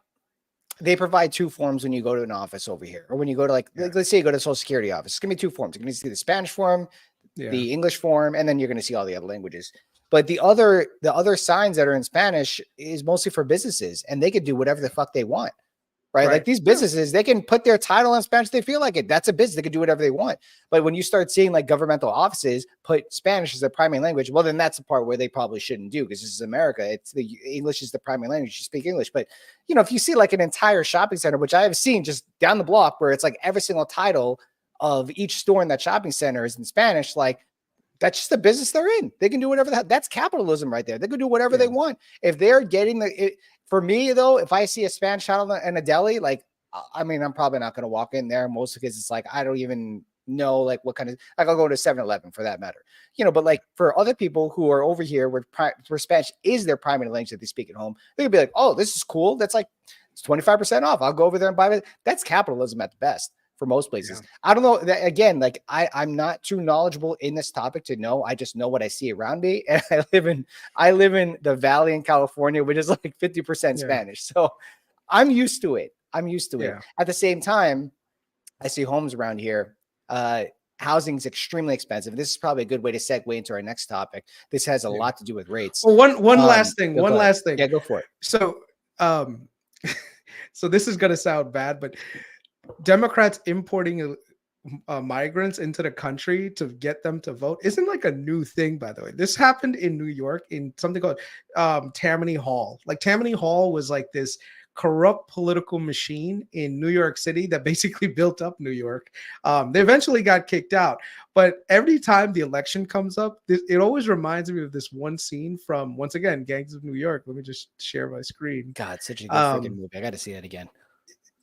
They provide two forms when you go to an office over here, or when you go to let's say you go to the Social Security office. It's gonna be two forms. You're gonna see the Spanish form, the English form, and then you're gonna see all the other languages. But the other signs that are in Spanish is mostly for businesses, and they could do whatever the fuck they want, right? Like, these businesses, they can put their title in Spanish if they feel like it. That's a business. They can do whatever they want. But when you start seeing like governmental offices put Spanish as their primary language, well, then that's the part where they probably shouldn't do, because this is America. English is the primary language. You speak English. But, if you see like an entire shopping center, which I have seen just down the block, where it's like every single title of each store in that shopping center is in Spanish, like, That's just the business they're in. They can do whatever that's capitalism right there. They can do whatever they want. If they're getting for me though, if I see a Spanish child in a deli, like, I mean, I'm probably not going to walk in there mostly because it's like, I don't even know like what kind of, like I'll go to 7-Eleven for that matter, but like for other people who are over here where Spanish is their primary language that they speak at home, they could be like, oh, this is cool. That's like, it's 25% off. I'll go over there and buy it. That's capitalism at the best. For most places. I don't know that, again, like I'm not too knowledgeable in this topic to know. I just know what I see around me. And I live in the Valley in California, which is like 50% Spanish. So I'm used to it. At the same time, I see homes around here. Housing is extremely expensive. This is probably a good way to segue into our next topic. This has a lot to do with rates. Well, one last thing. Yeah, go for it. So so this is going to sound bad, but Democrats importing migrants into the country to get them to vote isn't like a new thing, by the way. This happened in New York in something called Tammany Hall. Like Tammany Hall was like this corrupt political machine in New York City that basically built up New York. They eventually got kicked out. But every time the election comes up, it always reminds me of this one scene from, once again, Gangs of New York. Let me just share my screen. God, such a good freaking movie. I got to see that again.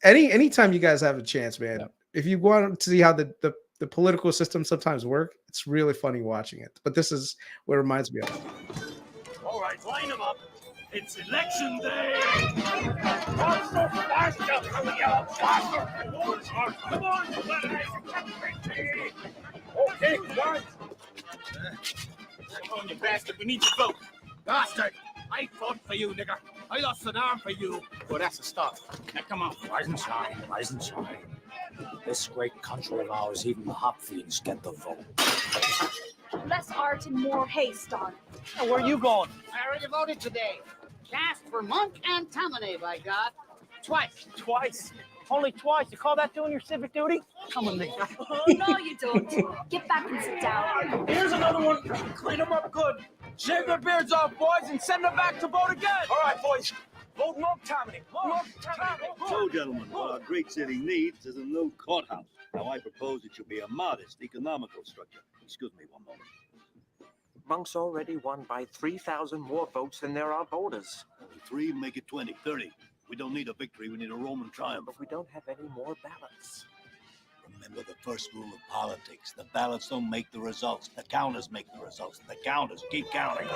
Anytime you guys have a chance, man, if you want to see how the political system sometimes work, it's really funny watching it. But this is what it reminds me of. All right, line them up. It's election day. Faster, faster, faster. Come on, okay, guys. Come on, you bastard. We need your vote. Bastard. I fought for you, nigga. I lost an arm for you. Well, that's a start. Now, come on. Rise and shine, rise and shine. This great country of ours, even the hop fiends get the vote. Less art and more haste on. Now, where are you going? I already voted today. Cast for Monk and Tammany, by God. Twice. Twice? Only twice? You call that doing your civic duty? Come with me. Oh, no, you don't. Get back and sit down. Here's another one. Clean them up good. Shave their beards off, boys, and send them back to vote again. All right, boys. Vote Monk Tammany. Monk Tammany. So, gentlemen, what our great city needs is a new courthouse. Now, I propose it should be a modest, economical structure. Excuse me one moment. Monk's already won by 3,000 more votes than there are voters. 3 make it 20, 30. We don't need a victory, we need a Roman triumph. But we don't have any more ballots. Remember the first rule of politics. The ballots don't make the results. The counters make the results. The counters keep counting.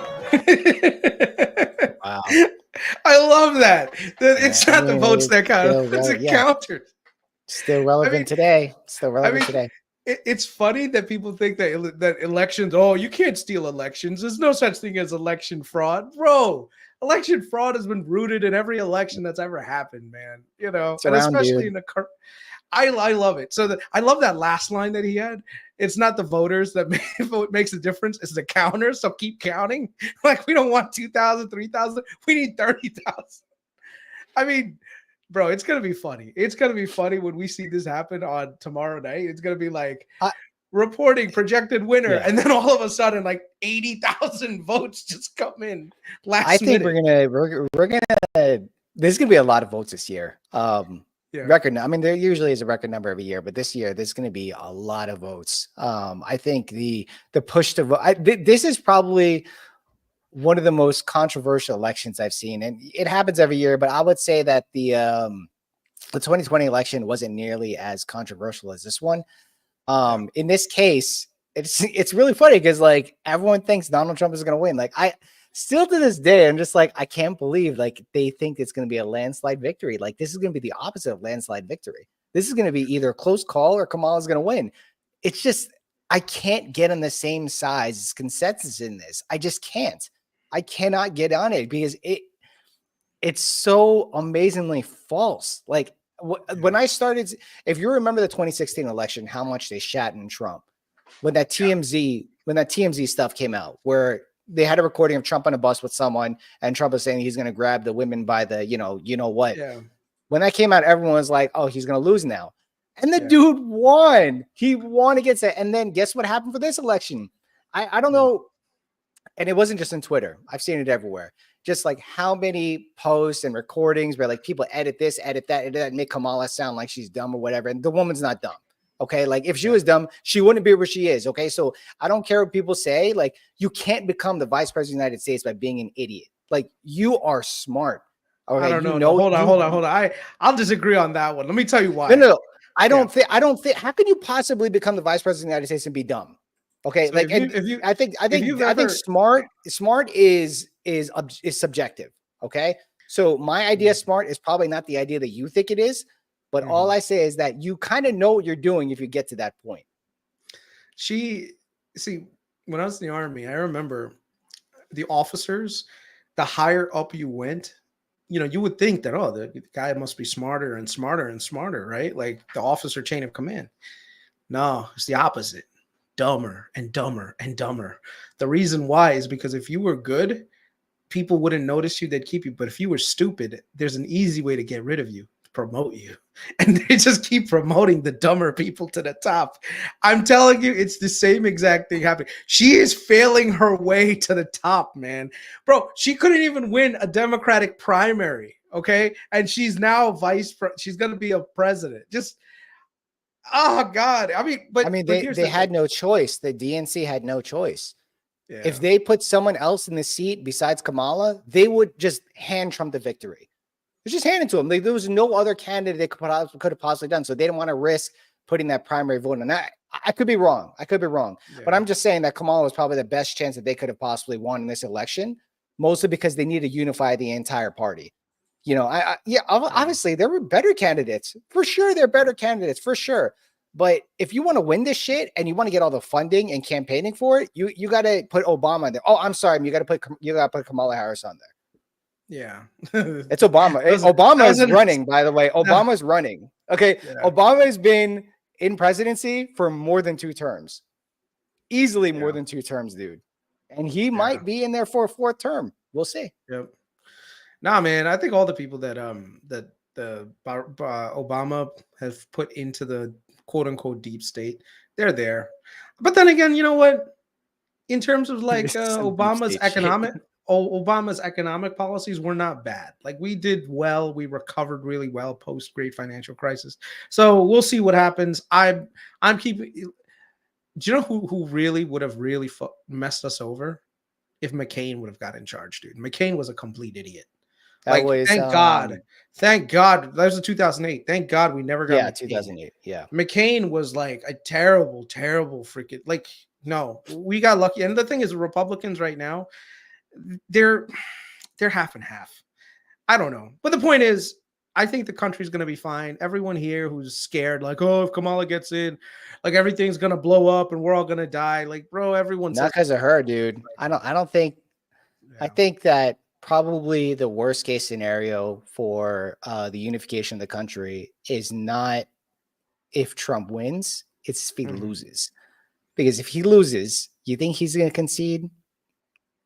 Wow. I love that. It's not the votes that count. It's the counters. Still relevant today. Today. It's funny that people think that elections, you can't steal elections. There's no such thing as election fraud. Bro, election fraud has been rooted in every election that's ever happened, man. And especially in the current. I love it. So I love that last line that he had. It's not the voters that makes a difference. It's the counters. So keep counting. Like, we don't want 2,000, 3,000. We need 30,000. I mean, bro, it's going to be funny. It's going to be funny when we see this happen on tomorrow night. It's going to be like reporting projected winner. Yeah. And then all of a sudden, like 80,000 votes just come in last minute. we're going to, there's going to be a lot of votes this year. Record. I mean, there usually is a record number every year, but this year there's going to be a lot of votes. I think the push to vote. This is probably one of the most controversial elections I've seen, and it happens every year. But I would say that the 2020 election wasn't nearly as controversial as this one. In this case, it's really funny because like everyone thinks Donald Trump is going to win. Like still to this day, I'm just like, I can't believe like they think it's going to be a landslide victory. Like this is going to be the opposite of landslide victory. This is going to be either a close call or Kamala's going to win. It's just, I can't get on the same size consensus in this. I just can't. I cannot get on it because it's so amazingly false. Like when I started, if you remember the 2016 election, how much they shat in Trump when that TMZ stuff came out, where they had a recording of Trump on a bus with someone, and Trump was saying he's going to grab the women by the, you know what. Yeah. When that came out, everyone was like, oh, he's going to lose now. And the dude won. He won against it. And then guess what happened for this election? I don't know. And it wasn't just on Twitter. I've seen it everywhere. Just like how many posts and recordings where like people edit this, edit that, and make Kamala sound like she's dumb or whatever. And the woman's not dumb. Okay, like if she was dumb, she wouldn't be where she is. Okay, so I don't care what people say. Like you can't become the vice president of the United States by being an idiot. Like you are smart. Okay, I don't you know. know. No, hold on. I'll disagree on that one. Let me tell you why. No. I don't think. How can you possibly become the vice president of the United States and be dumb? Okay, So like I think smart is subjective. Okay, so my idea of smart is probably not the idea that you think it is, but all I say is that you kind of know what you're doing if you get to that point. See, when I was in the Army, I remember the officers, the higher up you went, you would think that, oh, the guy must be smarter and smarter and smarter, right? Like the officer chain of command. No, it's the opposite. Dumber and dumber and dumber. The reason why is because if you were good, people wouldn't notice you, they'd keep you. But if you were stupid, there's an easy way to get rid of you, to promote you. And they just keep promoting the dumber people to the top. I'm telling you, it's the same exact thing happening. She is failing her way to the top, man. Bro, she couldn't even win a Democratic primary, okay? And she's now she's going to be a president. Just, oh, God. They had no choice. The DNC had no choice. Yeah. If they put someone else in the seat besides Kamala, they would just hand Trump the victory. They just hand it to him. There was no other candidate they could have possibly done. So they didn't want to risk putting that primary vote on that. I could be wrong. Yeah. But I'm just saying that Kamala was probably the best chance that they could have possibly won in this election, mostly because they need to unify the entire party. Obviously there were better candidates. For sure, there are better candidates, for sure. But if you want to win this shit and you want to get all the funding and campaigning for it, you got to put Obama in there. Oh, I'm sorry. You got to put Kamala Harris on there. Yeah. It's Obama. Obama is running, by the way. Obama's running. Okay. Yeah. Obama has been in presidency for more than 2 terms. Easily more than 2 terms, dude. And he might be in there for a 4th term. We'll see. Yep. Nah, man. I think all the people that Obama have put into the quote unquote deep state, they're there. But then again, you know what? In terms of like Obama's economic policies were not bad. Like we did well. We recovered really well post great financial crisis. So we'll see what happens. I'm keeping. Do you know who really would have messed us over? If McCain would have got in charge, dude. McCain was a complete idiot. Like, thank God. That was in 2008. Thank God we never got. Yeah, McCain. 2008. Yeah, McCain was like a terrible freaking like. No, we got lucky. And the thing is, Republicans right now, they're half and half. I don't know. But the point is, I think the country's going to be fine. Everyone here who's scared, like, oh, if Kamala gets in, like everything's going to blow up and we're all going to die. Like, bro, everyone's not because of her, dude. I don't think, I think that probably the worst case scenario for the unification of the country is not if Trump wins, it's if he loses. Because if he loses, you think he's going to concede?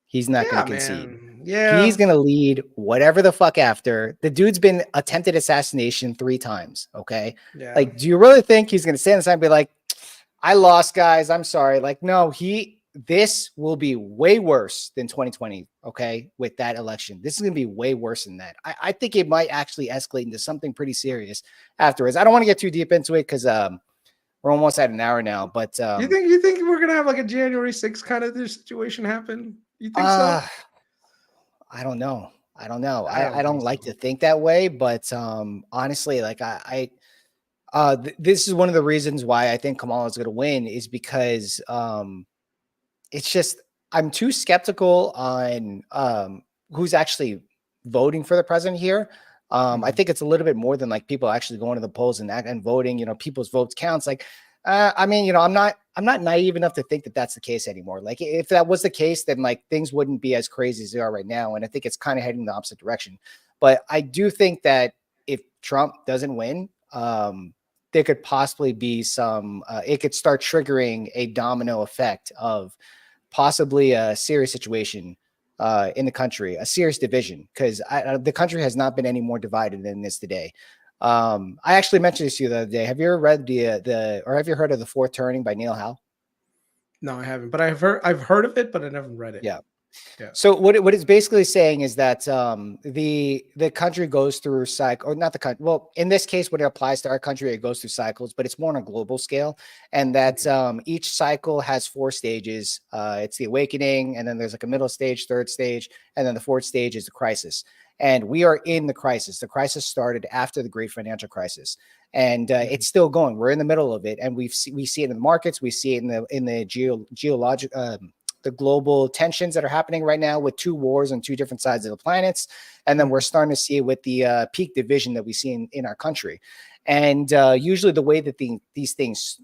He's not going to concede. Yeah. He's going to lead whatever the fuck after. The dude's been attempted assassination 3 times. Okay. Yeah. Like, do you really think he's going to stand aside and be like, I lost, guys. I'm sorry. Like, no, this will be way worse than 2020. Okay. With that election, this is going to be way worse than that. I think it might actually escalate into something pretty serious afterwards. I don't want to get too deep into it because, we're almost at an hour now, but you think we're gonna have like a January 6th kind of situation happen? You think so? I don't know. I don't like to think that way, but honestly, like this is one of the reasons why I think Kamala is going to win is because it's just I'm too skeptical on who's actually voting for the president here. I think it's a little bit more than like people actually going to the polls and voting, people's votes counts. Like, I mean, I'm not naive enough to think that that's the case anymore. Like if that was the case, then like things wouldn't be as crazy as they are right now. And I think it's kind of heading in the opposite direction. But I do think that if Trump doesn't win, there could possibly be it could start triggering a domino effect of possibly a serious situation in the country, a serious division, because the country has not been any more divided than this today. I actually mentioned this to you the other day. Have you ever read or have you heard of The Fourth Turning by Neil Howe? No, I haven't, but I've heard of it, but I never read it. Yeah. So what it's basically saying is that the country goes through cycle, or not the country. Well, in this case, when it applies to our country, it goes through cycles, but it's more on a global scale. And that each cycle has 4 stages. It's the awakening, and then there's like a middle stage, third stage, and then the fourth stage is the crisis. And we are in the crisis. The crisis started after the great financial crisis, and it's still going. We're in the middle of it, and we see it in the markets. We see it in the geologic. The global tensions that are happening right now with 2 wars on 2 different sides of the planets. And then we're starting to see it with the peak division that we see in our country. And usually the way that these things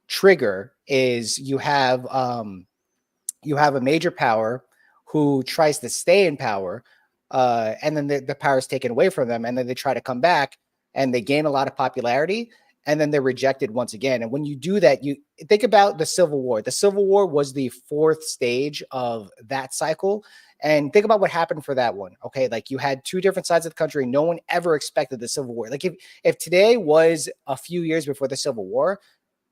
trigger is you have a major power who tries to stay in power, and then the power is taken away from them, and then they try to come back and they gain a lot of popularity, and then they're rejected once again. And when you do that, you think about the Civil War. The Civil War was the 4th stage of that cycle. And think about what happened for that one. Okay, like you had 2 different sides of the country. No one ever expected the Civil War. Like if today was a few years before the Civil War,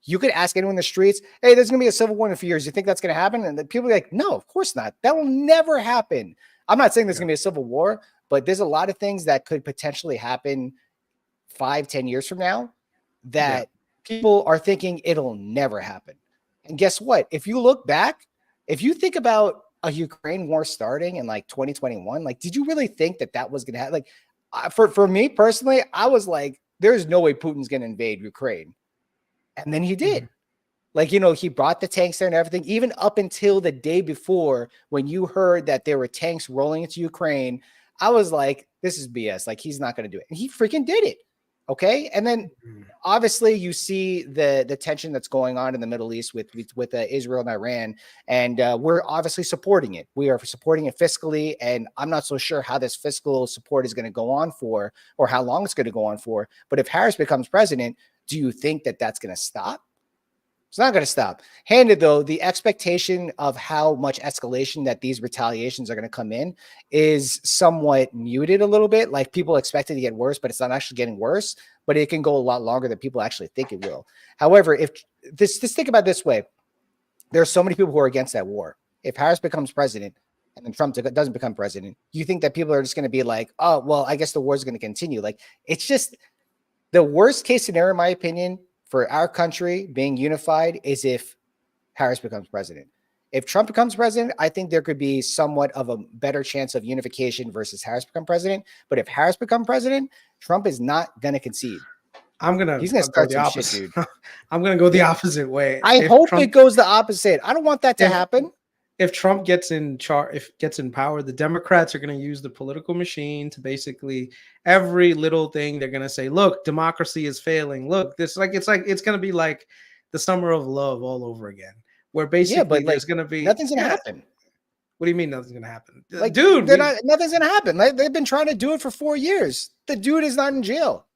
you could ask anyone in the streets, hey, there's going to be a Civil War in a few years. You think that's going to happen? And people are like, no, of course not. That will never happen. I'm not saying there's going to be a Civil War, but there's a lot of things that could potentially happen 5-10 years from now that people are thinking it'll never happen. And guess what? If you look back, if you think about a Ukraine war starting in like 2021, like, did you really think that was going to happen? Like, for me personally, I was like, there's no way Putin's going to invade Ukraine. And then he did. Like, he brought the tanks there and everything, even up until the day before when you heard that there were tanks rolling into Ukraine. I was like, this is BS. Like, he's not going to do it. And he freaking did it. Okay. And then obviously you see the tension that's going on in the Middle East with Israel and Iran. And we're obviously supporting it. We are supporting it fiscally. And I'm not so sure how this fiscal support is going to go on for, or how long it's going to go on for. But if Harris becomes president, do you think that that's going to stop? It's not going to stop. Handed though, the expectation of how much escalation that these retaliations are going to come in is somewhat muted a little bit. Like, people expect it to get worse, but it's not actually getting worse, but it can go a lot longer than people actually think it will. However, just think about it this way. There are so many people who are against that war. If Harris becomes president and then Trump doesn't become president, you think that people are just going to be like, oh, well, I guess the war is going to continue. Like, it's just the worst case scenario, in my opinion, for our country being unified is if Harris becomes president. If Trump becomes president, I think there could be somewhat of a better chance of unification versus Harris become president. But if Harris become president, Trump is not going to concede. He's going to start the opposite. Dude. I'm going to go the opposite way. I hope it goes the opposite. I don't want that to happen. If Trump gets in power, the Democrats are going to use the political machine to basically every little thing they're going to say, look, democracy is failing. Look, it's going to be like the summer of love all over again, where basically there's going to be nothing's going to happen. What do you mean nothing's going to happen? Like, dude, nothing's going to happen. Like, they've been trying to do it for 4 years. The dude is not in jail.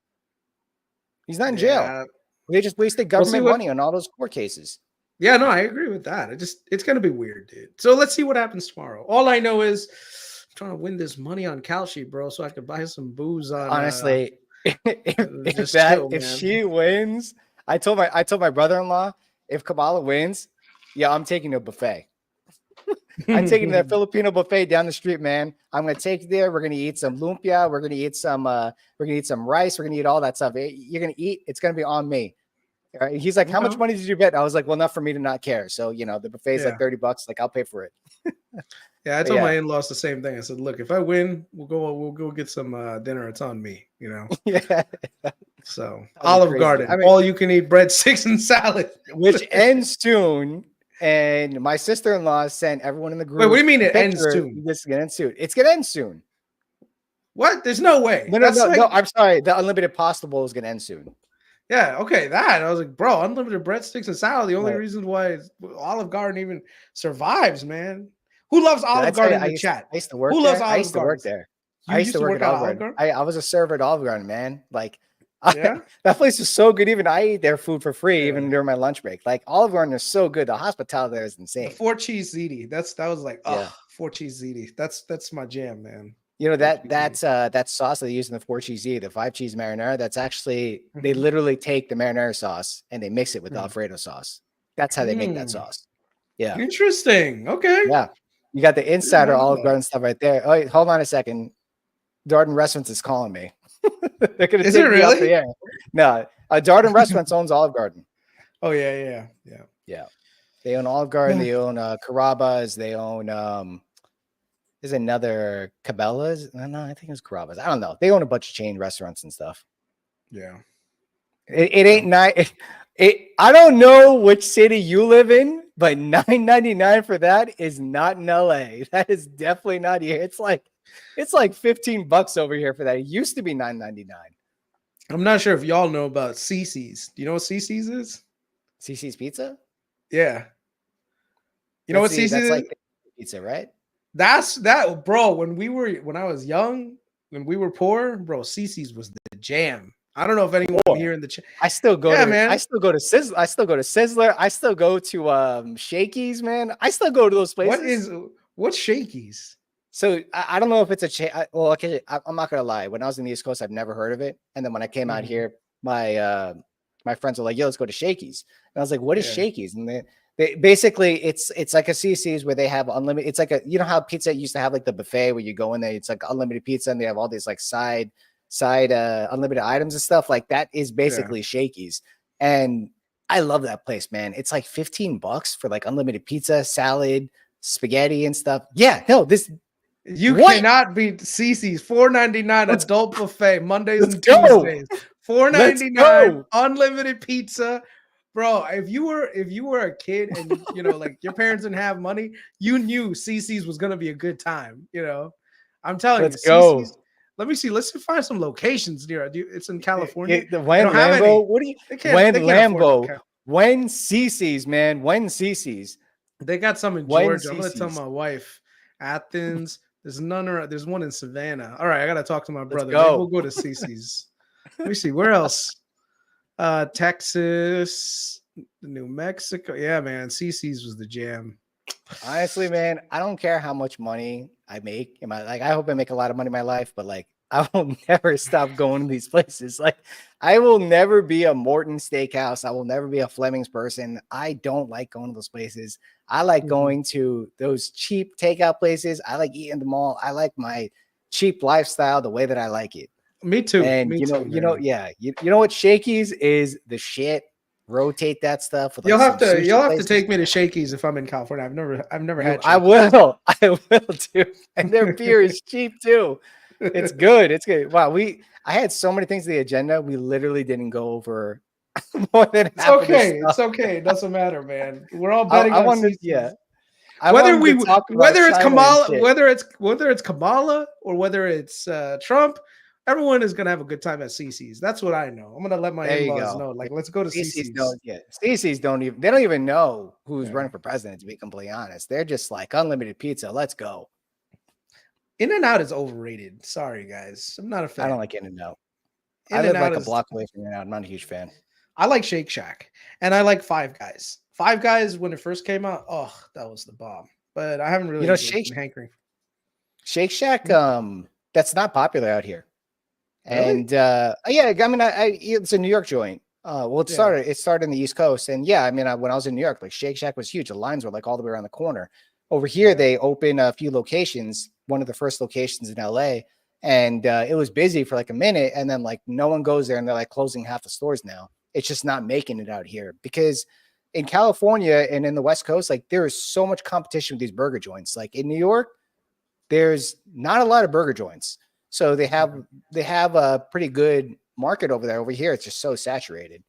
He's not in jail. They just wasted government money on all those court cases. Yeah, no, I agree with that. It's going to be weird, dude. So let's see what happens tomorrow. All I know is I'm trying to win this money on Kalshi, bro, so I could buy some booze on. Honestly, if she wins, I told my brother-in-law, if Kamala wins, yeah, I'm taking a buffet. I'm taking that Filipino buffet down the street, man. I'm gonna take you there. We're gonna eat some lumpia. We're gonna eat some rice. We're gonna eat all that stuff. You're gonna eat. It's gonna be on me. He's like, how much money did you bet? I was like, well, enough for me to not care. So, the buffet is like $30. Like, I'll pay for it. Yeah, I told my in-laws the same thing. I said, look, if I win, we'll go get some dinner. It's on me, Yeah. So Olive Garden, all you can eat breadsticks and salad, which ends soon. And my sister-in-law sent everyone in the group. Wait, what do you mean it ends soon? It's gonna end soon. It's gonna end soon. What? There's no way. No. I'm sorry. The unlimited pasta bowl is gonna end soon. Yeah, okay, that. I was like, bro, unlimited breadsticks and salad. The only reason why Olive Garden even survives, man. Who loves Olive Garden in the chat? I used to work there. Who loves Olive Garden? I used to work there. I used to work at Olive Garden? I was a server at Olive Garden, man. Like, that place is so good. Even I eat their food for free, even during my lunch break. Like, Olive Garden is so good. The hospitality there is insane. The 4-cheese ziti. That was like, 4-cheese ziti. That's my jam, man. That sauce that they use in the 4-cheese, the 5-cheese marinara, that's actually, they literally take the marinara sauce and they mix it with the Alfredo sauce. That's how they make that sauce. Yeah. Interesting. Okay. Yeah. You got the insider I know Olive that. Garden stuff right there. Oh, wait, hold on a second. Darden Restaurants is calling me. They're gonna Is take it me off really? the air. No, Darden Restaurants owns Olive Garden. Oh yeah. Yeah, they own Olive Garden. They own Carrabba's. They own there's another Cabela's. No, I think it was Carrabba's. I don't know. They own a bunch of chain restaurants and stuff. Yeah. It ain't nice. I don't know which city you live in, but $9.99 for that is not in LA. That is definitely not here. It's like $15 over here for that. It used to be $9.99. I'm not sure if y'all know about CC's. Do you know what CC's is? CC's Pizza? Yeah. You know what CC's that's is? like pizza, right? That's that, bro. When I was young, when we were poor, bro, CC's was the jam. I don't know if anyone here in the chat. I still go man. I still go to Sizzler. I still go to Sizzler. I still go to Shakey's, man. I still go to those places. What's Shakey's? So I don't know if it's a well, okay, I'm not gonna lie. When I was in the East Coast, I've never heard of it. And then when I came out here, my friends were like, "Yo, let's go to Shakey's." And I was like, "What is Shakey's?" And they basically it's like a CC's where they have unlimited. It's like you know how pizza used to have like the buffet where you go in there. It's like unlimited pizza, and they have all these like side unlimited items and stuff like that. Is basically Shakey's, and I love that place, man. It's like $15 for like unlimited pizza, salad, spaghetti, and stuff. Yeah, no, you cannot beat CC's $4.99 adult buffet Mondays and Tuesdays. $4.99 unlimited pizza. Bro, if you were a kid and you know like your parents didn't have money, you knew CC's was gonna be a good time. You know, I'm telling you, CC's. Let me see. Let's find some locations near. It's in California. When Lambo, what do you? When Lambo, when CC's, man, when CC's. They got some in Georgia. I'm gonna tell my wife. Athens. There's none around. There's one in Savannah. All right, I gotta talk to my brother. Maybe we'll go to CC's. Let me see. Where else? Texas, New Mexico. Yeah, man. CC's was the jam. Honestly, man, I don't care how much money I make in my I hope I make a lot of money in my life, but like I will never stop going to these places. Like I will never be a Morton Steakhouse. I will never be a Fleming's person. I don't like going to those places. I like going to those cheap takeout places. I like eating them all. I like my cheap lifestyle the way that I like it. Me too. And you know what Shakey's is the shit. Rotate that stuff. With you'll have to take me to Shakey's if I'm in California. I've never had. I will too. And their beer is cheap too. It's good. It's good. Wow, I had so many things on the agenda. We literally didn't go over more than it's okay. It's okay. It doesn't matter, man. We're all betting on CC's. Whether it's Kamala or whether it's Trump, everyone is gonna have a good time at CC's. That's what I know. I'm gonna let my in-laws know. Like, let's go to CC's. CC's don't even know who's running for president. To be completely honest, they're just like unlimited pizza. Let's go. In-N-Out is overrated. Sorry, guys. I'm not a fan. I don't like In-N-Out. I live like a block away from In-N-Out. I'm not a huge fan. I like Shake Shack and I like Five Guys. Five Guys when it first came out, oh, that was the bomb. But I haven't really hankering. Shake Shack, that's not popular out here. Really? And I mean, it's a New York joint. It started in the East Coast, and yeah, I mean, when I was in New York, like Shake Shack was huge. The lines were like all the way around the corner. Over here, they opened a few locations. One of the first locations in LA, and it was busy for like a minute, and then like no one goes there, and they're like closing half the stores now. It's just not making it out here because in California and in the West Coast, like there is so much competition with these burger joints. Like in New York, there's not a lot of burger joints. So they have a pretty good market over there. Over here, it's just so saturated.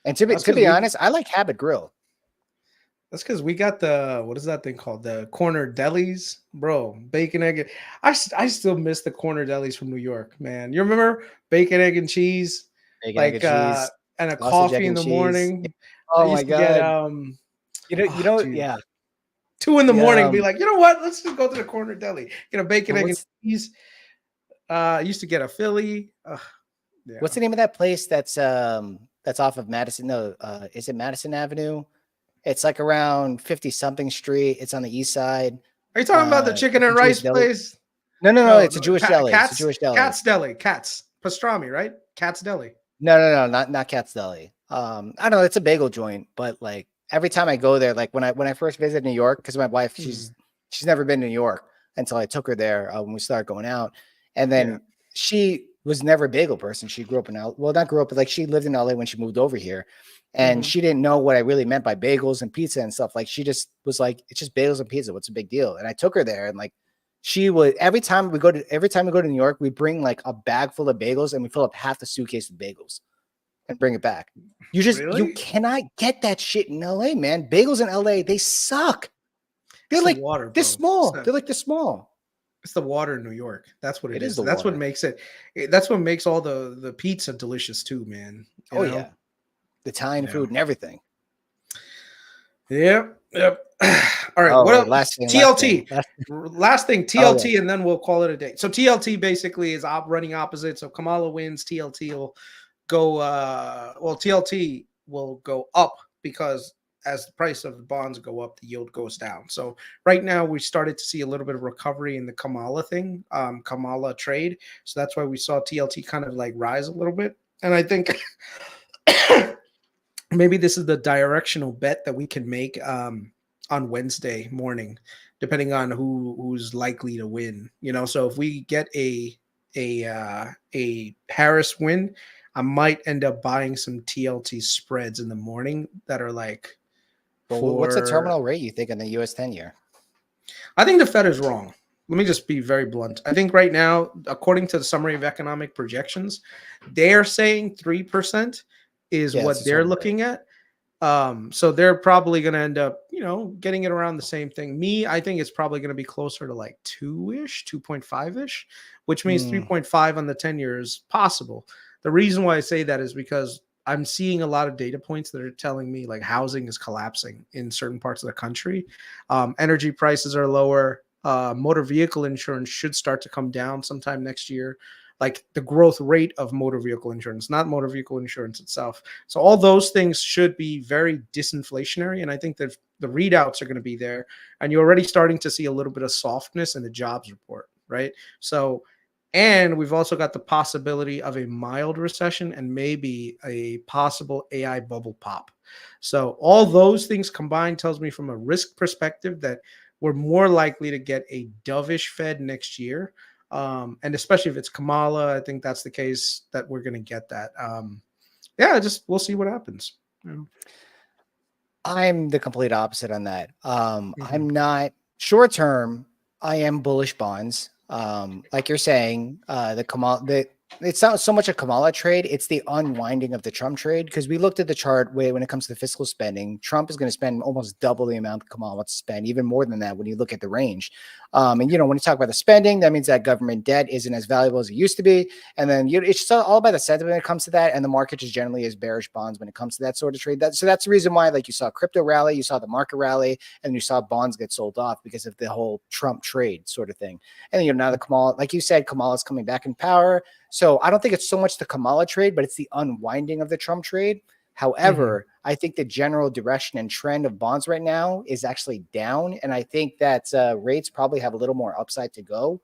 And to be honest, I like Habit Grill. That's because we got what is that thing called? The corner delis, bro. Bacon, egg. I still miss the corner delis from New York, man. You remember bacon, egg, and cheese? Bacon, egg, and cheese. And a coffee in the morning. Oh my god! Yeah. 2 in the morning, be like, you know what? Let's just go to the corner deli. Get a bacon, egg, and cheese. I used to get a Philly. What's the name of that place that's off of Madison? No, is it Madison Avenue? It's like around 50-something street. It's on the east side. Are you talking about the chicken and rice place? No. It's a Jewish deli. It's a Jewish deli. Cat's Deli. Cat's pastrami, right? Cat's Deli. No, not Cat's Deli. I don't know. It's a bagel joint, but like every time I go there, like when I first visited New York, because my wife, she's never been to New York until I took her there when we started going out. And then she was never a bagel person. She grew up in LA. Well, not grew up, but like she lived in LA when she moved over here. And she didn't know what I really meant by bagels and pizza and stuff. Like she just was like, it's just bagels and pizza. What's a big deal? And I took her there, and like she would every time we go to New York, we bring like a bag full of bagels and we fill up half the suitcase with bagels and bring it back. You cannot get that shit in LA, man. Bagels in LA, they suck. They're It's like the water, this small. They're like this small. It's the water in New York. That's what it is. The That's water. what makes it. That's what makes all the pizza delicious too, man. You know? Yeah, the Italian food and everything. Yep. All right. What else? Last thing. Last thing. TLT, and then we'll call it a day. So TLT basically is running opposite. So Kamala wins. TLT will go. TLT will go up because as the price of the bonds go up, the yield goes down. So right now we started to see a little bit of recovery in the Kamala thing, Kamala trade. So that's why we saw TLT kind of like rise a little bit. And I think maybe this is the directional bet that we can make on Wednesday morning, depending on who's likely to win. You know, so if we get a Harris win, I might end up buying some TLT spreads in the morning that are like. What's the terminal rate you think on the US 10-year? I think the Fed is wrong. Let me just be very blunt. I think right now, according to the summary of economic projections, they're saying 3% is what they're looking at. So they're probably going to end up, getting it around the same thing. I think it's probably going to be closer to like 2-ish, 2.5-ish, which means 3.5 on the 10-year is possible. The reason why I say that is because I'm seeing a lot of data points that are telling me like housing is collapsing in certain parts of the country. Energy prices are lower. Motor vehicle insurance should start to come down sometime next year. Like the growth rate of motor vehicle insurance, not motor vehicle insurance itself. So all those things should be very disinflationary. And I think that the readouts are going to be there. And you're already starting to see a little bit of softness in the jobs report, right? So, and we've also got the possibility of a mild recession and maybe a possible AI bubble pop. So all those things combined tells me from a risk perspective that we're more likely to get a dovish Fed next year. And especially if it's Kamala, I think that's the case that we're going to get that. We'll see what happens. I'm the complete opposite on that. I'm not short term. I am bullish bonds. Like you're saying, it's not so much a Kamala trade, it's the unwinding of the Trump trade. Because we looked at the chart when it comes to the fiscal spending, Trump is going to spend almost double the amount Kamala wants to spend, even more than that when you look at the range. And when you talk about the spending, that means that government debt isn't as valuable as it used to be. And then it's just all about the sentiment when it comes to that. And the market just generally is bearish bonds when it comes to that sort of trade. So that's the reason why, like, you saw crypto rally, you saw the market rally, and you saw bonds get sold off because of the whole Trump trade sort of thing. And then now the Kamala, like you said, Kamala's coming back in power. So I don't think it's so much the Kamala trade, but it's the unwinding of the Trump trade. However, I think the general direction and trend of bonds right now is actually down. And I think that rates probably have a little more upside to go.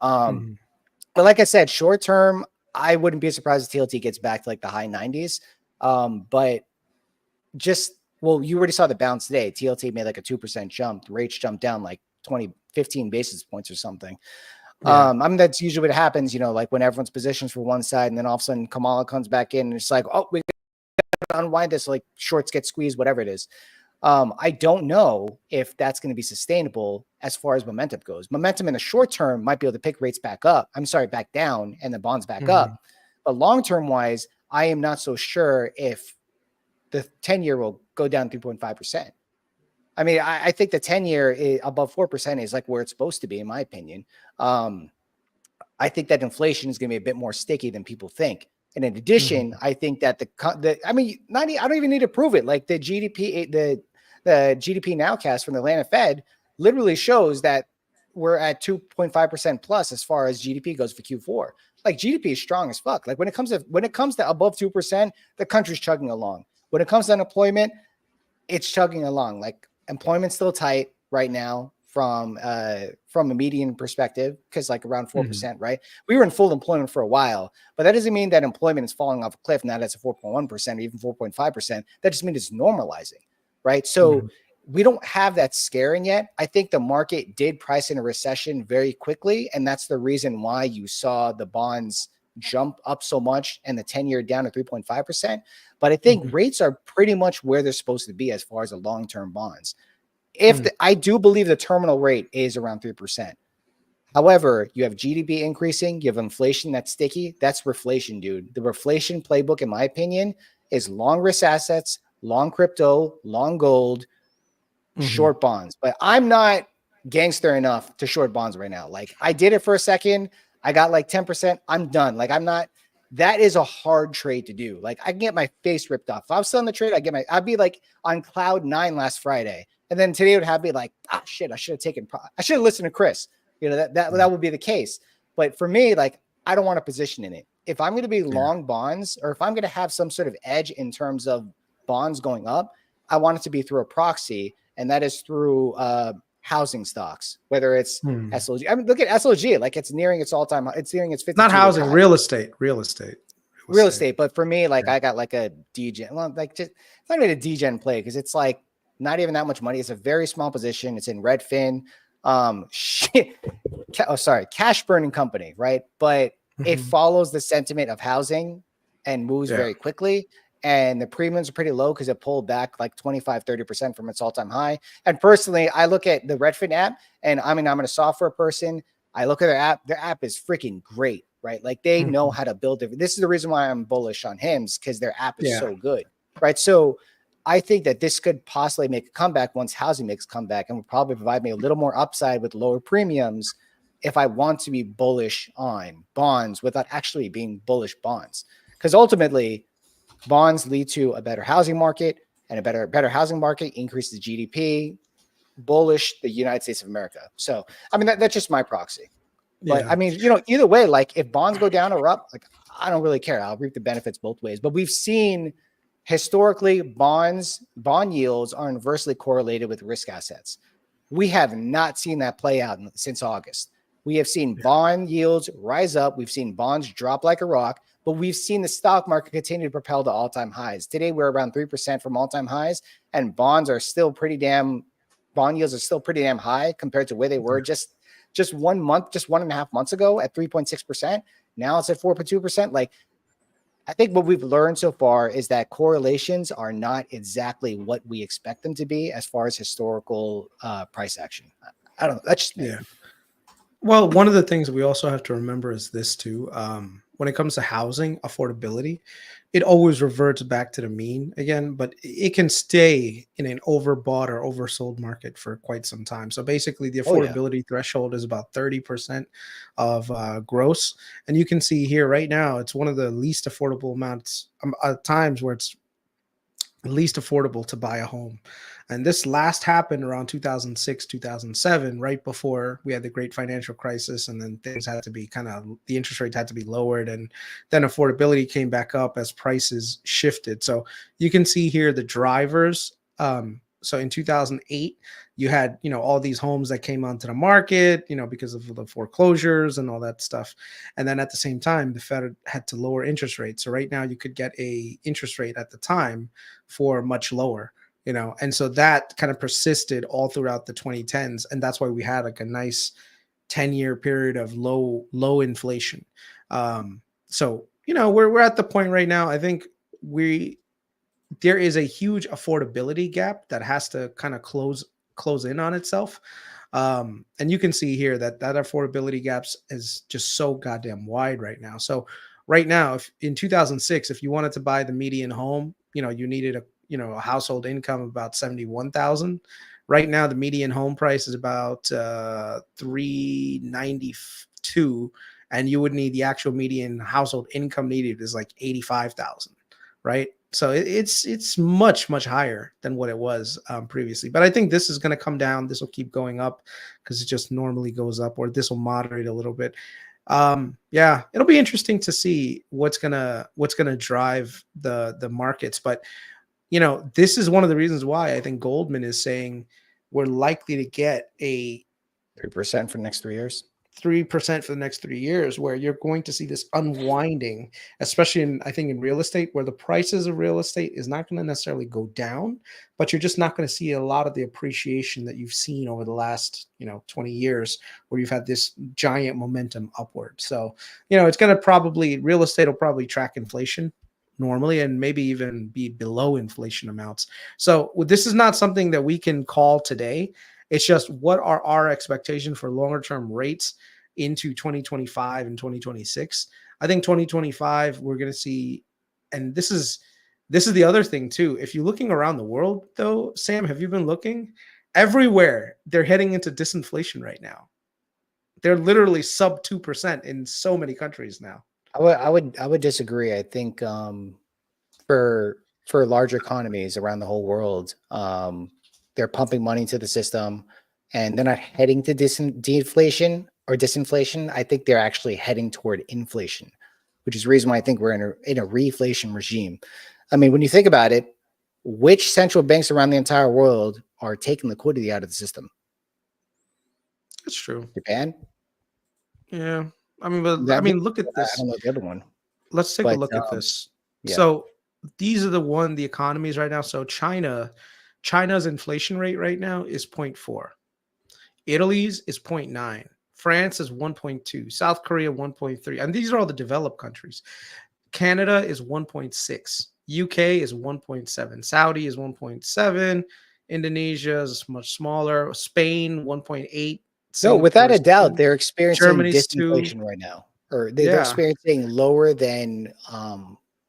But like I said, short term, I wouldn't be surprised if TLT gets back to like the high 90s. But you already saw the bounce today. TLT made like a 2% jump. The rates jumped down like 15 basis points or something. That's usually what happens, like when everyone's positions for one side and then all of a sudden Kamala comes back in and it's like, oh, we gotta unwind this, like shorts get squeezed, whatever it is. I don't know if that's going to be sustainable as far as momentum goes. Momentum in the short term might be able to pick rates back down and the bonds back up. But long-term wise, I am not so sure if the 10-year will go down 3.5%. I mean, I think the 10-year above 4% is like where it's supposed to be, in my opinion. I think that inflation is going to be a bit more sticky than people think. And in addition, I think that I don't even need to prove it. Like the GDP, the GDP nowcast from the Atlanta Fed literally shows that we're at 2.5% plus as far as GDP goes for Q4. Like GDP is strong as fuck. Like when it comes to above 2%, the country's chugging along. When it comes to unemployment, it's chugging along. Like employment's still tight right now from a median perspective, because like around 4%, right? We were in full employment for a while, but that doesn't mean that employment is falling off a cliff. Now that's a 4.1% or even 4.5%. That just means it's normalizing, right? So we don't have that scaring yet. I think the market did price in a recession very quickly, and that's the reason why you saw the bonds jump up so much and the 10-year down to 3.5%. But I think rates are pretty much where they're supposed to be as far as the long-term bonds. I do believe the terminal rate is around 3%. However, you have GDP increasing, you have inflation that's sticky. That's reflation, dude. The reflation playbook, in my opinion, is long risk assets, long crypto, long gold, short bonds. But I'm not gangster enough to short bonds right now. Like, I did it for a second. I got like 10%. I'm done. Like, I'm not. That is a hard trade to do. Like, I can get my face ripped off. If I was still in the trade, I'd be like on cloud 9 last Friday. And then today would have me like, ah, shit, I should have listened to Kris. You know, that would be the case. But for me, like, I don't want a position in it. If I'm going to be long bonds, or if I'm going to have some sort of edge in terms of bonds going up, I want it to be through a proxy, and that is through housing stocks, whether it's SLG. I mean, look at SLG, like it's nearing its all-time high. It's nearing its 52. Not housing, high. real estate. But for me, like, I got like a DGen. Well, like, just it's not even a DGen play because it's like not even that much money. It's a very small position. It's in Redfin. Cash burning company, right? But it follows the sentiment of housing and moves very quickly. And the premiums are pretty low because it pulled back like 25-30% from its all-time high. And personally, I look at the Redfin app, and I mean, I'm a software person. I look at their app. Their app is freaking great, right? Like, they know how to build it. This is the reason why I'm bullish on HIMS, because their app is so good, right? So I think that this could possibly make a comeback once housing makes a comeback, and will probably provide me a little more upside with lower premiums if I want to be bullish on bonds without actually being bullish bonds. Because ultimately, bonds lead to a better housing market, and a better housing market increases GDP, bullish the United States of America. So, I mean, that's just my proxy. But I mean, you know, either way, like, if bonds go down or up, like, I don't really care. I'll reap the benefits both ways. But we've seen historically bond yields are inversely correlated with risk assets. We have not seen that play out since August. We have seen bond yields rise up. We've seen bonds drop like a rock, but we've seen the stock market continue to propel to all-time highs. Today, we're around 3% from all-time highs, and bond yields are still pretty damn high compared to where they were just 1 month, just 1.5 months ago at 3.6%. Now it's at 4.2%. Like, I think what we've learned so far is that correlations are not exactly what we expect them to be as far as historical price action. I don't know. That's just me. Well, one of the things we also have to remember is this too. When it comes to housing affordability, it always reverts back to the mean again, but it can stay in an overbought or oversold market for quite some time. So basically, the affordability threshold is about 30% of gross. And you can see here right now, it's one of the least affordable amounts times where it's least affordable to buy a home. And this last happened around 2006, 2007, right before we had the great financial crisis. And then things had to be the interest rates had to be lowered. And then affordability came back up as prices shifted. So you can see here the drivers. So in 2008, you had, all these homes that came onto the market, because of the foreclosures and all that stuff. And then at the same time, the Fed had to lower interest rates. So right now you could get a interest rate at the time for much lower, and so that kind of persisted all throughout the 2010s. And that's why we had like a nice 10-year period of low inflation. So, we're at the point right now. I think there is a huge affordability gap that has to kind of close in on itself. And you can see here that affordability gaps is just so goddamn wide right now. So right now, if in 2006, if you wanted to buy the median home, you needed a household income of about 71,000. Right now, the median home price is about 392, and you would need the actual median household income needed is like 85,000, right? So it's much higher than what it was previously. But I think this is going to come down. This will keep going up because it just normally goes up, or this will moderate a little bit. It'll be interesting to see what's gonna drive the markets. But this is one of the reasons why I think Goldman is saying we're likely to get a 3% for the next 3 years. 3% for the next 3 years, where you're going to see this unwinding, especially in, I think, in real estate, where the prices of real estate is not going to necessarily go down, but you're just not going to see a lot of the appreciation that you've seen over the last, 20 years, where you've had this giant momentum upward. So, it's going to probably, real estate will probably track inflation normally, and maybe even be below inflation amounts. So this is not something that we can call today. It's just, what are our expectations for longer term rates into 2025 and 2026? I think 2025, we're going to see, and this is the other thing too. If you're looking around the world though, Sam, have you been looking? Everywhere they're heading into disinflation right now. They're literally sub 2% in so many countries now. I would disagree. I think for large economies around the whole world, they're pumping money into the system, and they're not heading to deflation or disinflation. I think they're actually heading toward inflation, which is the reason why I think we're in a reflation regime. I mean, when you think about it, which central banks around the entire world are taking liquidity out of the system? That's true. Japan? Yeah. Look at this. I don't know the other one. Let's take a look at this. Yeah. So these are the economies right now. So China's inflation rate right now is 0.4. Italy's is 0.9. France is 1.2. South Korea 1.3. And these are all the developed countries. Canada is 1.6. UK is 1.7. Saudi is 1.7. Indonesia is much smaller. Spain 1.8. So without a doubt, they're experiencing Germany's disinflation right now, or they're experiencing lower than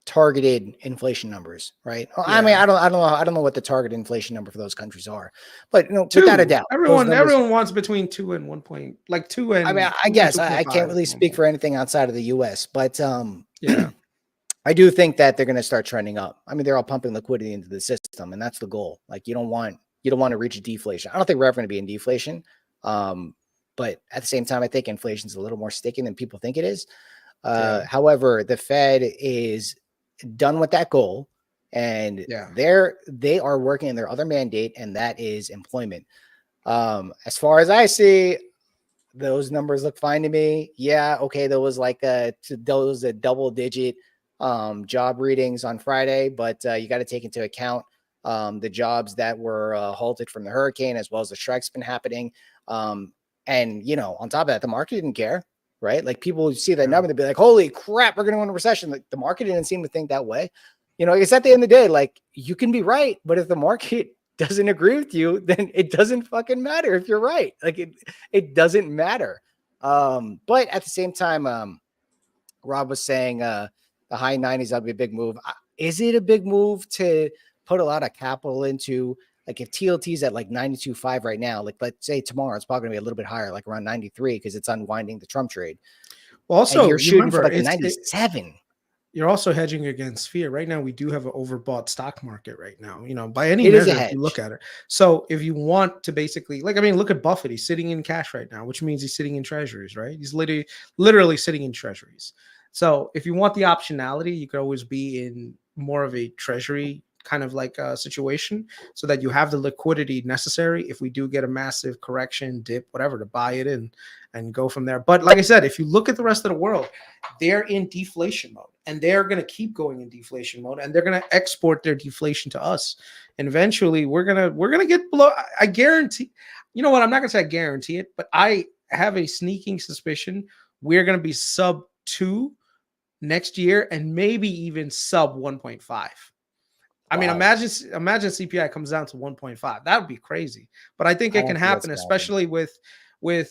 targeted inflation numbers, right? Well, I mean, I don't know what the target inflation number for those countries are, but without a doubt, everyone wants between 2 and 1 point, like 2 and. I mean, I guess I can't really speak for anything outside of the U.S., but I do think that they're going to start trending up. I mean, they're all pumping liquidity into the system, and that's the goal. Like, you don't want to reach a deflation. I don't think we're ever going to be in deflation. But at the same time, I think inflation is a little more sticky than people think it is. However, the Fed is done with that goal, and they are working in their other mandate, and that is employment. As far as I see, those numbers look fine to me. Yeah, okay, there was a double-digit job readings on Friday, but you got to take into account the jobs that were halted from the hurricane, as well as the strikes been happening. And on top of that, the market didn't care, right? Like, people see that number, they'd be like, holy crap, we're going to go into recession. Like, the market didn't seem to think that way. It's at the end of the day, like, you can be right, but if the market doesn't agree with you, then it doesn't fucking matter if you're right. Like, it doesn't matter. But at the same time, Rob was saying the high 90s, that'd be a big move. Is it a big move to put a lot of capital into? Like, if TLT's at like 92.5 right now, like, let's say tomorrow it's probably gonna be a little bit higher, like around 93, because it's unwinding the Trump trade. Well, also, and you're shooting for like 97. You're also hedging against fear. Right now, we do have an overbought stock market right now. By any measure, if you look at it. So if you want to basically, look at Buffett. He's sitting in cash right now, which means he's sitting in treasuries, right? He's literally sitting in treasuries. So if you want the optionality, you could always be in more of a treasury kind of like a situation, so that you have the liquidity necessary if we do get a massive correction, dip, whatever, to buy it in and go from there. But like I said, if you look at the rest of the world, they're in deflation mode, and they're going to keep going in deflation mode, and they're going to export their deflation to us. And eventually we're going to get below. I guarantee, I'm not going to say I guarantee it, but I have a sneaking suspicion we're going to be sub 2 next year, and maybe even sub 1.5. I mean, imagine CPI comes down to 1.5. That would be crazy. But I think it can happen, especially with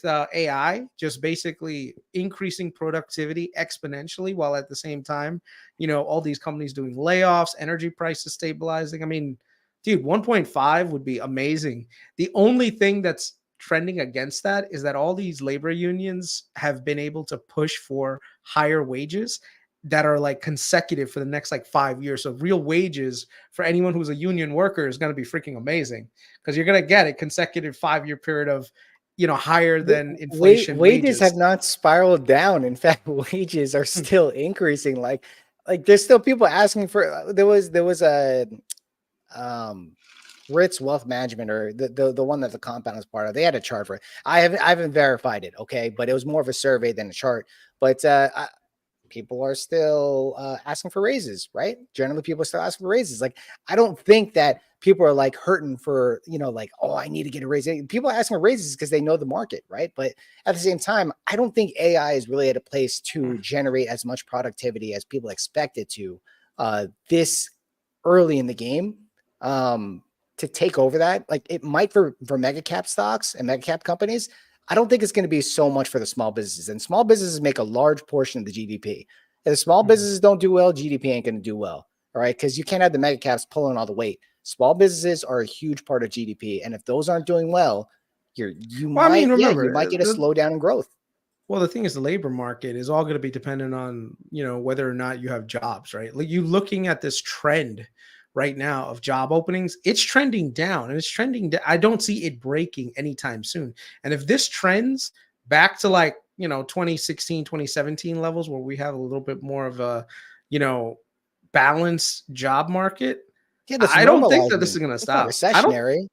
AI, just basically increasing productivity exponentially, while at the same time, all these companies doing layoffs, energy prices stabilizing. I mean, dude, 1.5 would be amazing. The only thing that's trending against that is that all these labor unions have been able to push for higher wages that are like consecutive for the next 5 years. So real wages for anyone who's a union worker is going to be freaking amazing, because you're going to get a consecutive 5-year period of, higher than inflation. Wages have not spiraled down. In fact, wages are still increasing. Like there's still people asking for, there was a Ritz Wealth Management, or the one that the compound is part of, they had a chart for it. I haven't verified it, okay, but it was more of a survey than a chart. But people are still asking for raises, right? Generally, people are still asking for raises. Like, I don't think that people are like hurting for, like, oh, I need to get a raise. People are asking for raises because they know the market, right? But at the same time, I don't think AI is really at a place to generate as much productivity as people expect it to this early in the game. To take over that, like it might for mega cap stocks and mega cap companies. I don't think it's going to be so much for the small businesses, and small businesses make a large portion of the GDP. If the small businesses don't do well, GDP ain't going to do well. All right. Because you can't have the mega caps pulling all the weight. Small businesses are a huge part of GDP. And if those aren't doing well, you might get a slowdown in growth. Well, the thing is, the labor market is all going to be dependent on, whether or not you have jobs, right? Like, you looking at this trend right now of job openings, it's trending down, and it's trending. I don't see it breaking anytime soon. And if this trends back to 2016, 2017 levels, where we have a little bit more of a, balanced job market, I don't think that this is going to stop. Recessionary.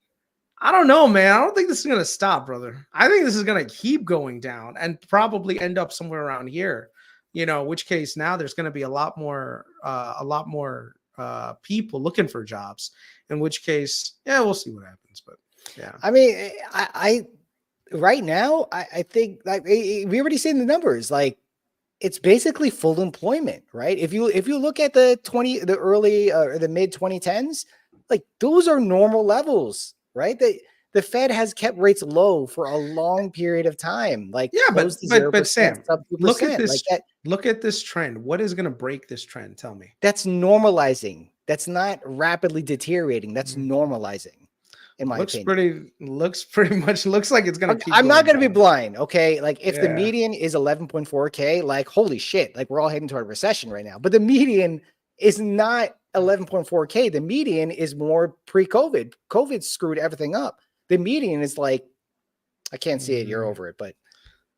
I don't know, man. I don't think this is going to stop, brother. I think this is going to keep going down and probably end up somewhere around here. Which case now there's going to be a lot more people looking for jobs. In which case, yeah, we'll see what happens. But yeah, I mean, I right now, I think like we already seen the numbers. Like, it's basically full employment, right? If you look at the early or the mid 2010s, like those are normal levels, right? The Fed has kept rates low for a long period of time. Like, yeah, but Sam, look at this. Like that, look at this trend. What is going to break this trend? Tell me. That's normalizing. That's not rapidly deteriorating. That's normalizing. In my opinion, looks like it's gonna. I'm not gonna be blind, okay? Like, if the median is 11.4K, like, holy shit, like we're all heading toward a recession right now. But the median is not 11.4K. The median is more pre-COVID. COVID screwed everything up. The median is like, I can't see it. You're over it, but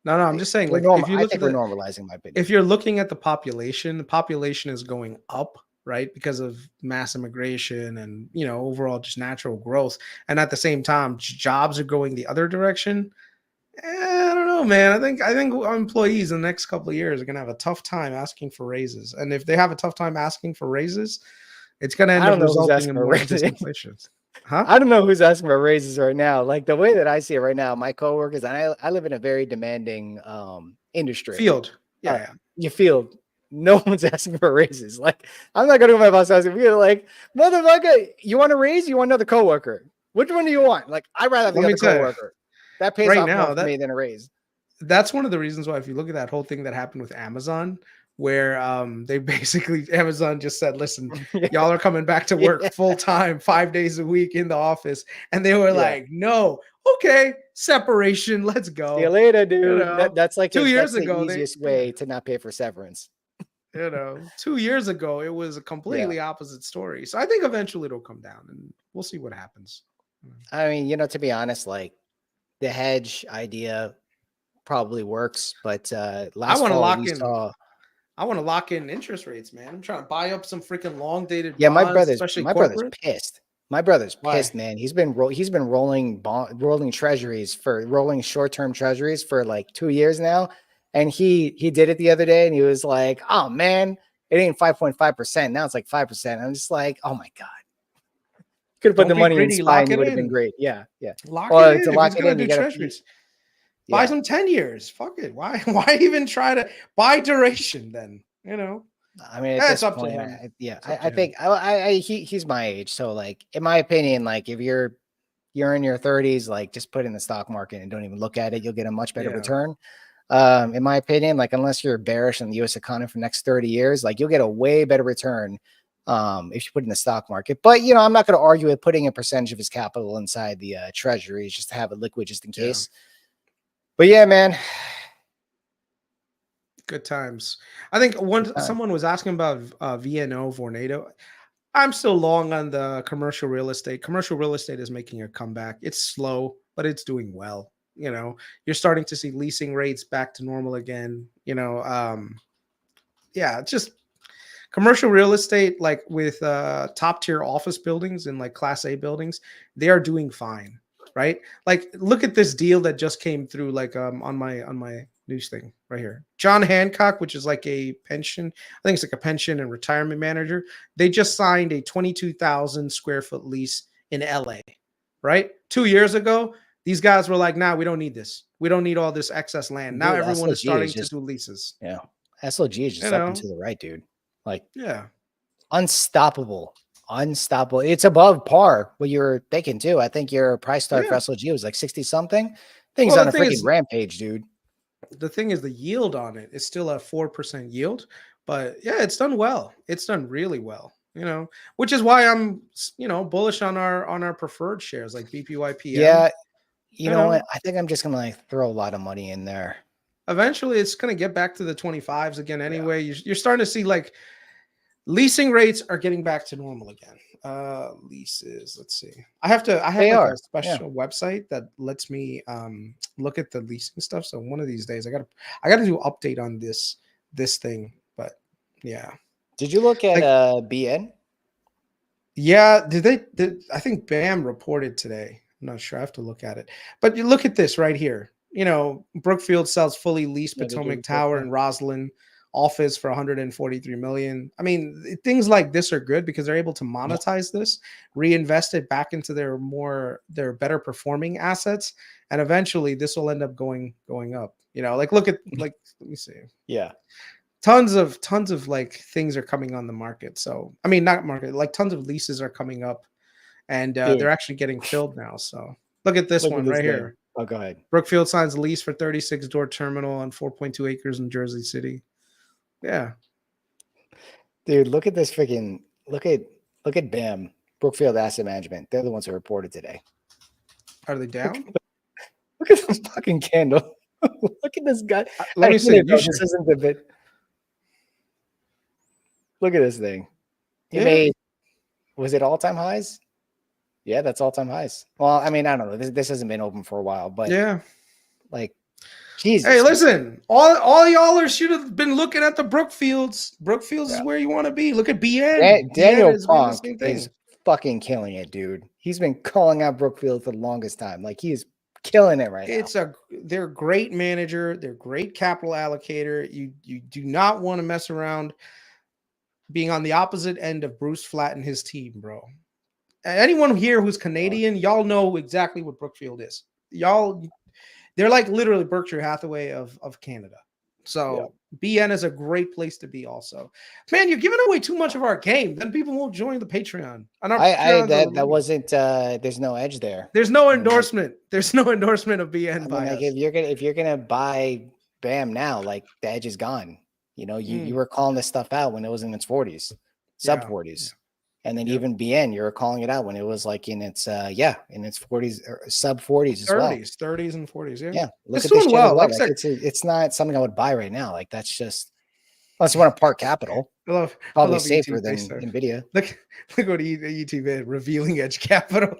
no, I'm just saying. Like, if you look at we're normalizing, my opinion. If you're looking at the population is going up, right? Because of mass immigration and, overall just natural growth. And at the same time, jobs are going the other direction. I don't know, man. I think employees in the next couple of years are going to have a tough time asking for raises. And if they have a tough time asking for raises, it's going to end up resulting in more disinflation. Huh? I don't know who's asking for raises right now. Like, the way that I see it right now, my coworkers, and I live in a very demanding industry. Field. Yeah. You field. No one's asking for raises. Like, I'm not going to go to my boss asking for, like, motherfucker, you want a raise? You want another coworker? Which one do you want? Like, I'd rather have the other coworker. That pays off more for me than a raise. That's one of the reasons why, if you look at that whole thing that happened with Amazon, where Amazon just said, listen, y'all are coming back to work full time, 5 days a week in the office. And they were like, no, okay, separation, let's go. See you later, dude. That's like 2 years ago, the easiest way to not pay for severance. 2 years ago, it was a completely opposite story. So I think eventually it'll come down, and we'll see what happens. I mean, to be honest, like, the hedge idea probably works, but I want to lock in interest rates, man. I'm trying to buy up some freaking long dated. Yeah, bonds, my brother's pissed. My brother's pissed, man. He's been rolling short-term treasuries for like 2 years now. And he did it the other day, and he was like, oh man, it ain't 5.5%. Now it's like 5%. I'm just like, oh my God. Could have put the money in SPY and it would have been great. Yeah. Lock it in. You treasuries. Buy some 10 years. Fuck it. Why even try to buy duration then? I mean, it's up to him. I think he's my age. So, like, in my opinion, like, if you're in your 30s, like, just put in the stock market and don't even look at it. You'll get a much better return. In my opinion, like, unless you're bearish on the U.S. economy for the next 30 years, like, you'll get a way better return if you put in the stock market. But, I'm not going to argue with putting a percentage of his capital inside the treasuries just to have it liquid just in case. But yeah, man. Good times. I think someone was asking about VNO, Vornado. I'm still long on the commercial real estate. Commercial real estate is making a comeback. It's slow, but it's doing well. You're starting to see leasing rates back to normal again. Just Commercial real estate, like with top tier office buildings and like Class A buildings, they are doing fine, right? Like, look at this deal that just came through, like on my news thing right here. John Hancock, which is like a pension, I think it's like a pension and retirement manager. They just signed a 22,000 square foot lease in LA, right? 2 years ago, these guys were like, nah, we don't need this. We don't need all this excess land. Now Dude, everyone is SLG starting just, to do leases. yeah. SLG is just up and to the right, dude. Like, yeah, unstoppable. Unstoppable. It's above par what you're thinking too. I think your price start for Yeah. SLG was like 60 something. Things Well, on the a thing freaking is- rampage, dude. the thing is, the yield on it is still a 4% yield, but yeah, it's done well. It's done really well, you know, which is why I'm, you know, bullish on our preferred shares like BPYPM. Yeah, you know know. what? I think I'm just gonna like throw a lot of money in there. Eventually, it's going to get back to the 25s again. Anyway, you're starting to see like leasing rates are getting back to normal again. Leases. Let's see. I have They like are, a special website that lets me look at the leasing stuff. So one of these days, I gotta do an update on this thing. But yeah. Did you look at BN? Yeah, I think BAM reported today. I'm not sure. I have to look at it. But you look at this right here. You know, Brookfield sells fully leased Yeah, they Potomac do. Tower and Roslyn office for 143 million. I mean, things like this are good because they're able to monetize this, reinvest it back into their better performing assets, and eventually this will end up going up. You know, like look at like let me see. Yeah. Tons of like things are coming on the market. So I mean, not market, like tons of leases are coming up, and they're actually getting filled now. So look at this one right here. Oh, go ahead. Brookfield signs a lease for 36 door terminal on 4.2 acres in Jersey City. Yeah, Dude, look at this freaking look at BAM, Brookfield Asset Management. They're the ones who reported today. Are they down? Look at this fucking candle. Look at this guy. Let me see. This isn't the bit. Look at this thing. It Yeah. made, was it all-time highs? Yeah, that's all-time highs. Well, I mean, I don't know. This hasn't been open for a while, but Yeah. like, Jesus. Hey, listen, all y'all should have been looking at the Brookfields. Brookfields is where you want to be. Look at BN. Daniel BN is doing the Punk same thing. is fucking killing it, dude. He's been calling out Brookfield for the longest time. Like, he is killing it right now. They're a great manager. They're great capital allocator. You do not want to mess around being on the opposite end of Bruce Flatt and his team, bro. Anyone here who's Canadian, y'all know exactly what Brookfield is. They're like literally Berkshire Hathaway of Canada. So BN is a great place to be also. Man, you're giving away too much of our game. Then people won't join the Patreon. And That wasn't there's no edge there. There's no endorsement. There's no endorsement of BN by like us. if you're gonna buy BAM now, like the edge is gone. You know, you were calling this stuff out when it was in its 40s, sub 40s. And then even BN, you were calling it out when it was like in its in its 40s or sub 40s as well. 30s and 40s. Yeah. Yeah. Look It's at this doing well. like Like it's not something I would buy right now. Like that's just unless you want to park capital. Probably safer than Nvidia. Look what YouTube is revealing edge capital.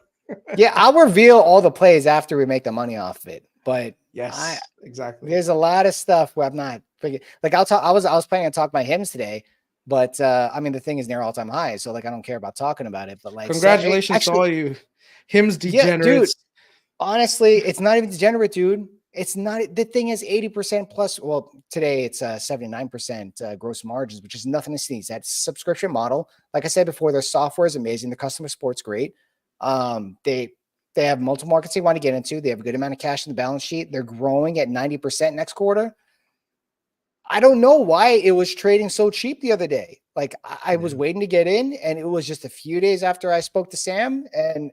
Yeah, I'll reveal all the plays after we make the money off of it. But yes, exactly. There's a lot of stuff where I'm not like I'll talk. I was planning on talking about hymns today, but I mean the thing is near all-time highs, so like I don't care about talking about it. But like congratulations to all you hymns degenerates. Yeah, dude, honestly, it's not even degenerate, dude. It's not. The thing is 80% plus. Well, today it's 79% gross margins, which is nothing to sneeze. That subscription model, like I said before, their software is amazing. The customer support's great. They have multiple markets they want to get into. They have a good amount of cash in the balance sheet. They're growing at 90% next quarter. I don't know why it was trading so cheap the other day. Like I was waiting to get in, and it was just a few days after I spoke to Sam. And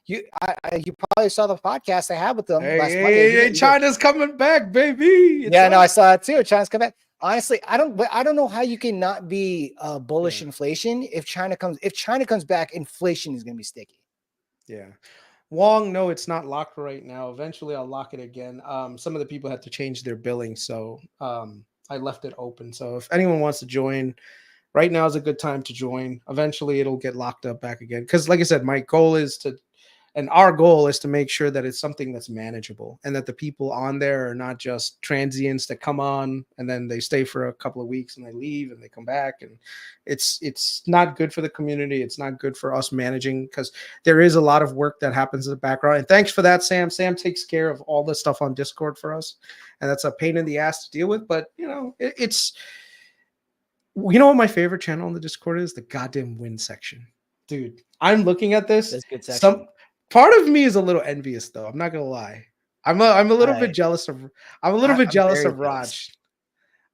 you probably saw the podcast I had with them last Monday. Hey, China's coming back, baby. No, I saw it too. China's coming back. Honestly, I don't know how you can not be bullish inflation if China comes back. Inflation is going to be sticky. Yeah. Wong, no, it's not locked right now. Eventually, I'll lock it again. Some of the people had to change their billing, so I left it open. So if anyone wants to join, right now is a good time to join. Eventually, it'll get locked up back again. Because, like I said, my goal is to And our goal is to make sure that it's something that's manageable and that the people on there are not just transients that come on and then they stay for a couple of weeks and they leave and they come back. And it's not good for the community. It's not good for us managing, because there is a lot of work that happens in the background. And thanks for that, Sam. Sam takes care of all the stuff on Discord for us. And that's a pain in the ass to deal with. But, you know, it's, you know what my favorite channel on the Discord is? The goddamn win section. Dude, I'm looking at this. That's good section. Part of me is a little envious, though. I'm not gonna lie. I'm a little bit jealous of. I'm jealous of Raj.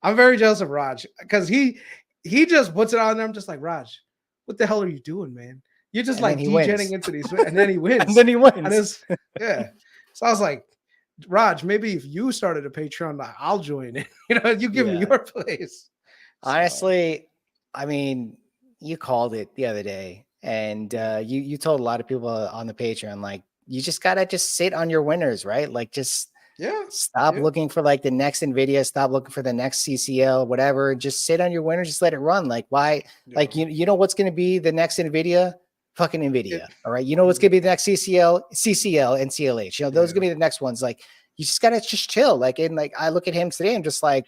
I'm very jealous of Raj because he just puts it on there. I'm just like, Raj, what the hell are you doing, man? You're just like degenerating into these, and then he wins. And then he wins. Yeah. So I was like, Raj, maybe if you started a Patreon, I'll join it. You know, you give me your place. Honestly, I mean, you called it the other day. And you told a lot of people on the Patreon, like, you just gotta just sit on your winners, right? Like, just stop looking for like the next NVIDIA, stop looking for the next CCL, whatever. Just sit on your winners, just let it run. Like, why? Like, you know what's gonna be the next NVIDIA? Fucking NVIDIA. All right. You know what's gonna be the next CCL, and CLH. You know, those are gonna be the next ones. Like, you just gotta just chill. Like, and like I look at him today, I'm just like,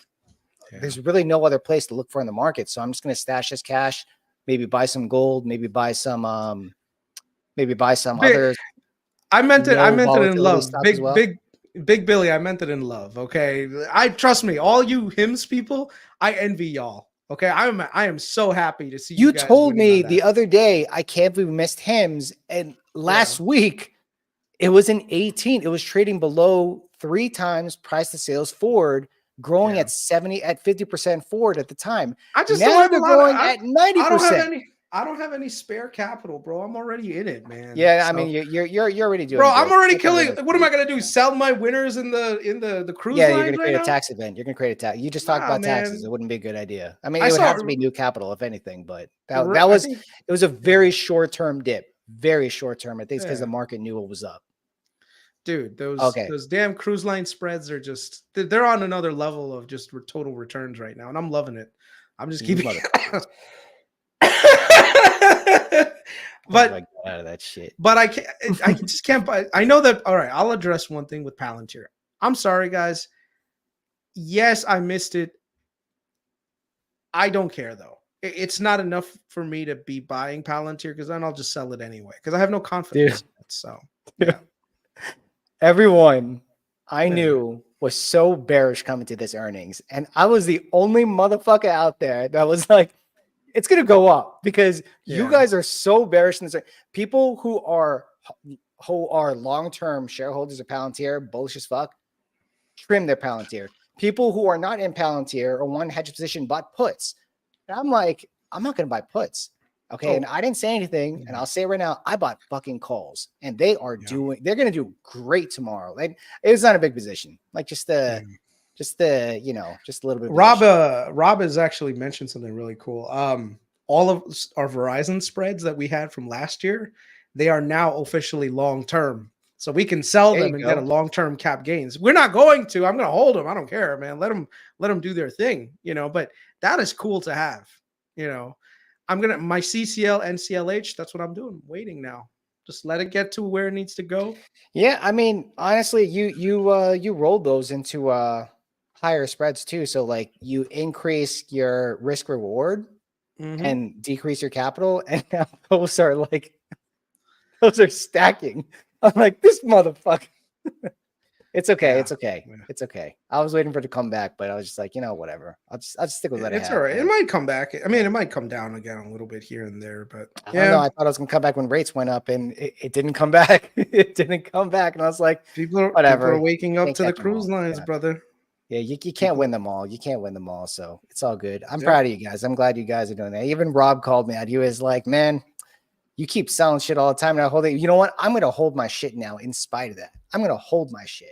there's really no other place to look for in the market. So I'm just gonna stash this cash. Maybe buy some gold, maybe buy some others. I meant it in love. Big Billy, I meant it in love. Okay. Trust me, all you hymns people, I envy y'all. Okay. I am so happy to see you guys told me on the other day, I can't believe we missed hymns. And last week it was an 18. It was trading below 3 times price to sales forward, growing at 50% forward at the time. I just now don't have they're a lot growing at 90%. I don't have any spare capital, bro. I'm already in it, man. Yeah, so, I mean, you're already doing. Bro, I'm already killing. What am I gonna do? Sell my winners in the cruise line? Yeah, you're gonna create a tax event. You're gonna create a tax. You just talked about taxes. It wouldn't be a good idea. I mean, it would have to be new capital, if anything. But that was it was a very short term dip. Very short term. I think it's because the market knew it was up. Dude, those damn cruise line spreads are just they're on another level of just total returns right now, and I'm loving it. I'm just keeping it. But like out of that shit. But I can't. I just can't buy. I know that. All right, I'll address one thing with Palantir. I'm sorry, guys. Yes, I missed it. I don't care though. It's not enough for me to be buying Palantir because then I'll just sell it anyway because I have no confidence in it. So yeah. Everyone I knew was so bearish coming to this earnings, and I was the only motherfucker out there that was like, it's going to go up because you guys are so bearish in this. People who are long-term shareholders of Palantir, bullish as fuck, trim their Palantir. People who are not in Palantir or one hedge position bought puts. And I'm like, I'm not going to buy puts. Okay. And I didn't say anything. And I'll say it right now, I bought fucking calls and they are they're going to do great tomorrow. Like, it's not a big position. Like just a little bit. Rob has actually mentioned something really cool. All of our Verizon spreads that we had from last year, they are now officially long-term. So we can sell them and get a long-term cap gains. We're not going to. I'm going to hold them. I don't care, man. Let them do their thing, but that is cool to have, I'm going to my CCL and CLH. That's what I'm doing. Waiting now. Just let it get to where it needs to go. Yeah. I mean, honestly, you rolled those into, higher spreads too. So like you increase your risk reward and decrease your capital. And now those are stacking. I'm like, this motherfucker. It's okay. Yeah. It's okay. Yeah. It's okay. I was waiting for it to come back, but I was just like, whatever. I'll just stick with that. It's all right. It might come back. I mean, it might come down again a little bit here and there, but I don't know. I thought it was gonna come back when rates went up, and it didn't come back. It didn't come back, and I was like, whatever. People are waking up to the cruise lines, brother. Yeah, you can't win them all. You can't win them all. So it's all good. I'm proud of you guys. I'm glad you guys are doing that. Even Rob called me out. He was like, man, you keep selling shit all the time. And I hold it. You know what? I'm going to hold my shit now in spite of that. I'm going to hold my shit.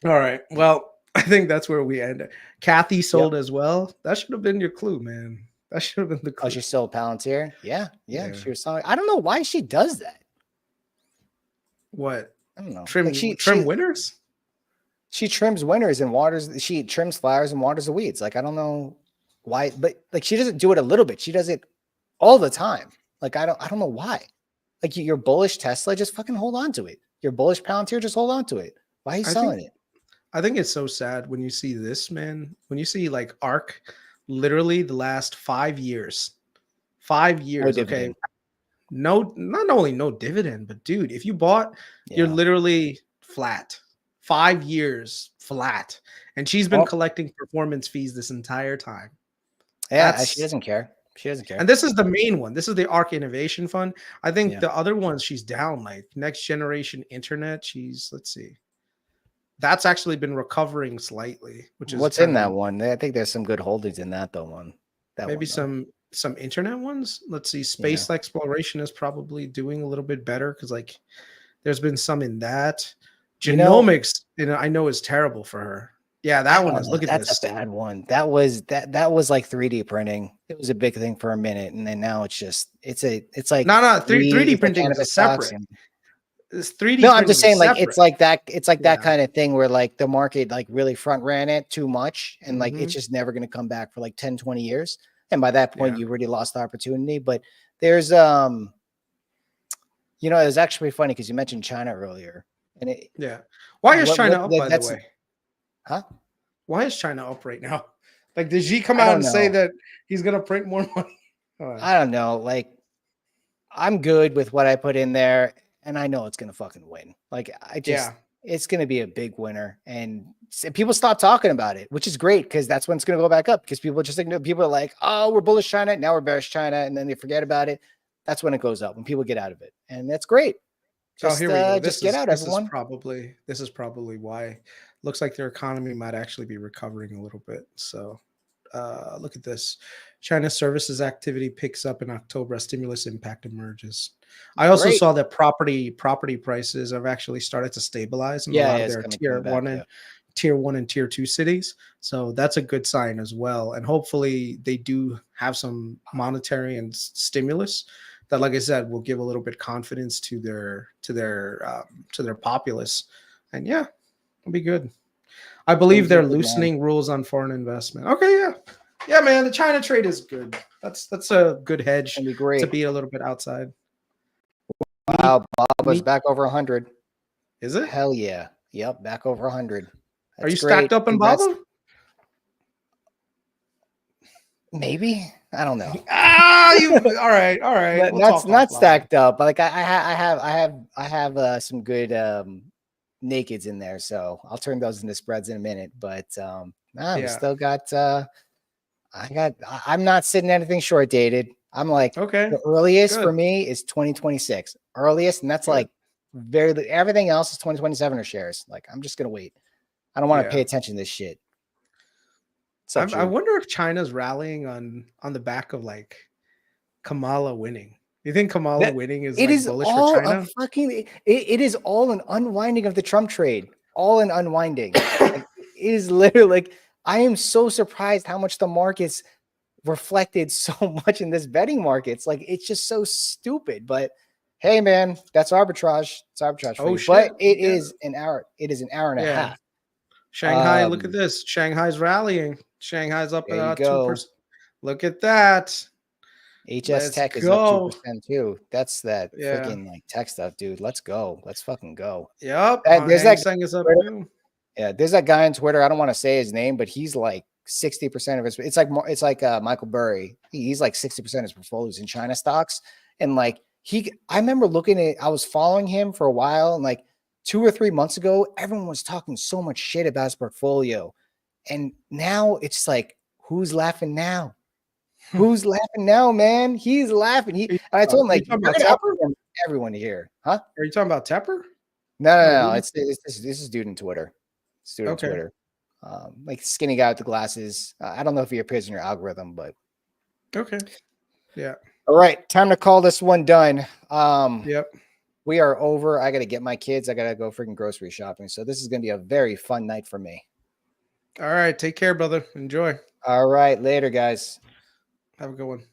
All right. Well, I think that's where we end. Kathy sold as well. That should have been your clue, man. That should have been the clue. Oh, she sold Palantir? Yeah. She was selling. I don't know why she does that. What? I don't know. Trim winners? She trims winners and waters. She trims flowers and waters the weeds. Like, I don't know why, but like she doesn't do it a little bit. She does it all the time. Like I don't know why. Like you're bullish Tesla, just fucking hold on to it. You're bullish Palantir, just hold on to it. Why are you selling it? I think it's so sad when you see this, man. When you see like ARK, literally the last 5 years. 5 years, okay. No, not only no dividend, but dude, if you bought, you're literally flat. 5 years flat. And she's been collecting performance fees this entire time. Yeah, she doesn't care. She doesn't care. And this is the main one. This is the ARK Innovation Fund. I think the other ones she's down, like Next Generation Internet. Let's see. That's actually been recovering slightly, which is what's in that one. I think there's some good holdings in that though. Maybe some internet ones. Let's see. Space exploration is probably doing a little bit better because like there's been some in that. Genomics, I know is terrible for her. Yeah, that one is. Look at this. That's a bad one. That was like 3D printing. It was a big thing for a minute, and then now it's like no 3D printing is separate. It's 3D. No, I'm just saying like it's like that. It's like that kind of thing where like the market like really front ran it too much, and like it's just never going to come back for like 10, 20 years. And by that point, you already lost the opportunity. But there's it was actually funny because you mentioned China earlier, and why is China up by the way? Huh? Why is China up right now? Like, did Xi come out and say that he's gonna print more money? I don't know. Like, I'm good with what I put in there, and I know it's gonna fucking win. Like, it's gonna be a big winner, and people stop talking about it, which is great because that's when it's gonna go back up. Because people are like, oh, we're bullish China, now we're bearish China, and then they forget about it. That's when it goes up when people get out of it, and that's great. Here we go. Just get out, everyone. This is probably why. Looks like their economy might actually be recovering a little bit. So look at this. China's services activity picks up in October as stimulus impact emerges. I also saw that property prices have actually started to stabilize in a lot of their tier one and tier 2 cities. So that's a good sign as well. And hopefully they do have some monetary and stimulus that, like I said, will give a little bit confidence to their populace. And it'll be good. I believe they're loosening rules on foreign investment. Okay, yeah, man. The China trade is good. That's a good hedge to be a little bit outside. Wow, Bob was back over 100. Is it? Hell yeah. Yep, back over 100. Are you stacked up in Baba? Maybe. I don't know. All right. Not stacked up, but like I have some good nakeds in there, so I'll turn those into spreads in a minute. But we still got I'm not sitting anything short dated. I'm like, the earliest for me is 2026 earliest, and that's like everything else is 2027 or shares. Like, I'm just gonna wait. I don't want to pay attention to this shit. I wonder if China's rallying on the back of like Kamala winning. You think Kamala winning is bullish for China? It is all an unwinding of the Trump trade. All an unwinding. It is literally like, I am so surprised how much the markets reflected so much in this betting markets. Like, it's just so stupid. But hey, man, that's arbitrage. It's arbitrage for you. But it is an hour. It is an hour and a half. Shanghai, look at this. Shanghai's rallying. Shanghai's up 2%. Look at that. HS Tech is up 2% too. That's that freaking like tech stuff, dude. Let's go. Let's fucking go. Yep. There's that guy on Twitter. I don't want to say his name, but he's like 60% of his. It's like Michael Burry. He's like 60% of his portfolios in China stocks. And like I remember looking at. I was following him for a while, and like 2 or 3 months ago, everyone was talking so much shit about his portfolio, and now it's like, who's laughing now? Who's laughing now, man? He's laughing. I told him like, everyone here, huh? Are you talking about Tepper? No. This is dude on Twitter. Twitter. Like skinny guy with the glasses. I don't know if he appears in your algorithm, but yeah. All right, time to call this one done. Yep. We are over. I got to get my kids. I got to go freaking grocery shopping. So this is going to be a very fun night for me. All right, take care, brother. Enjoy. All right, later, guys. Have a good one.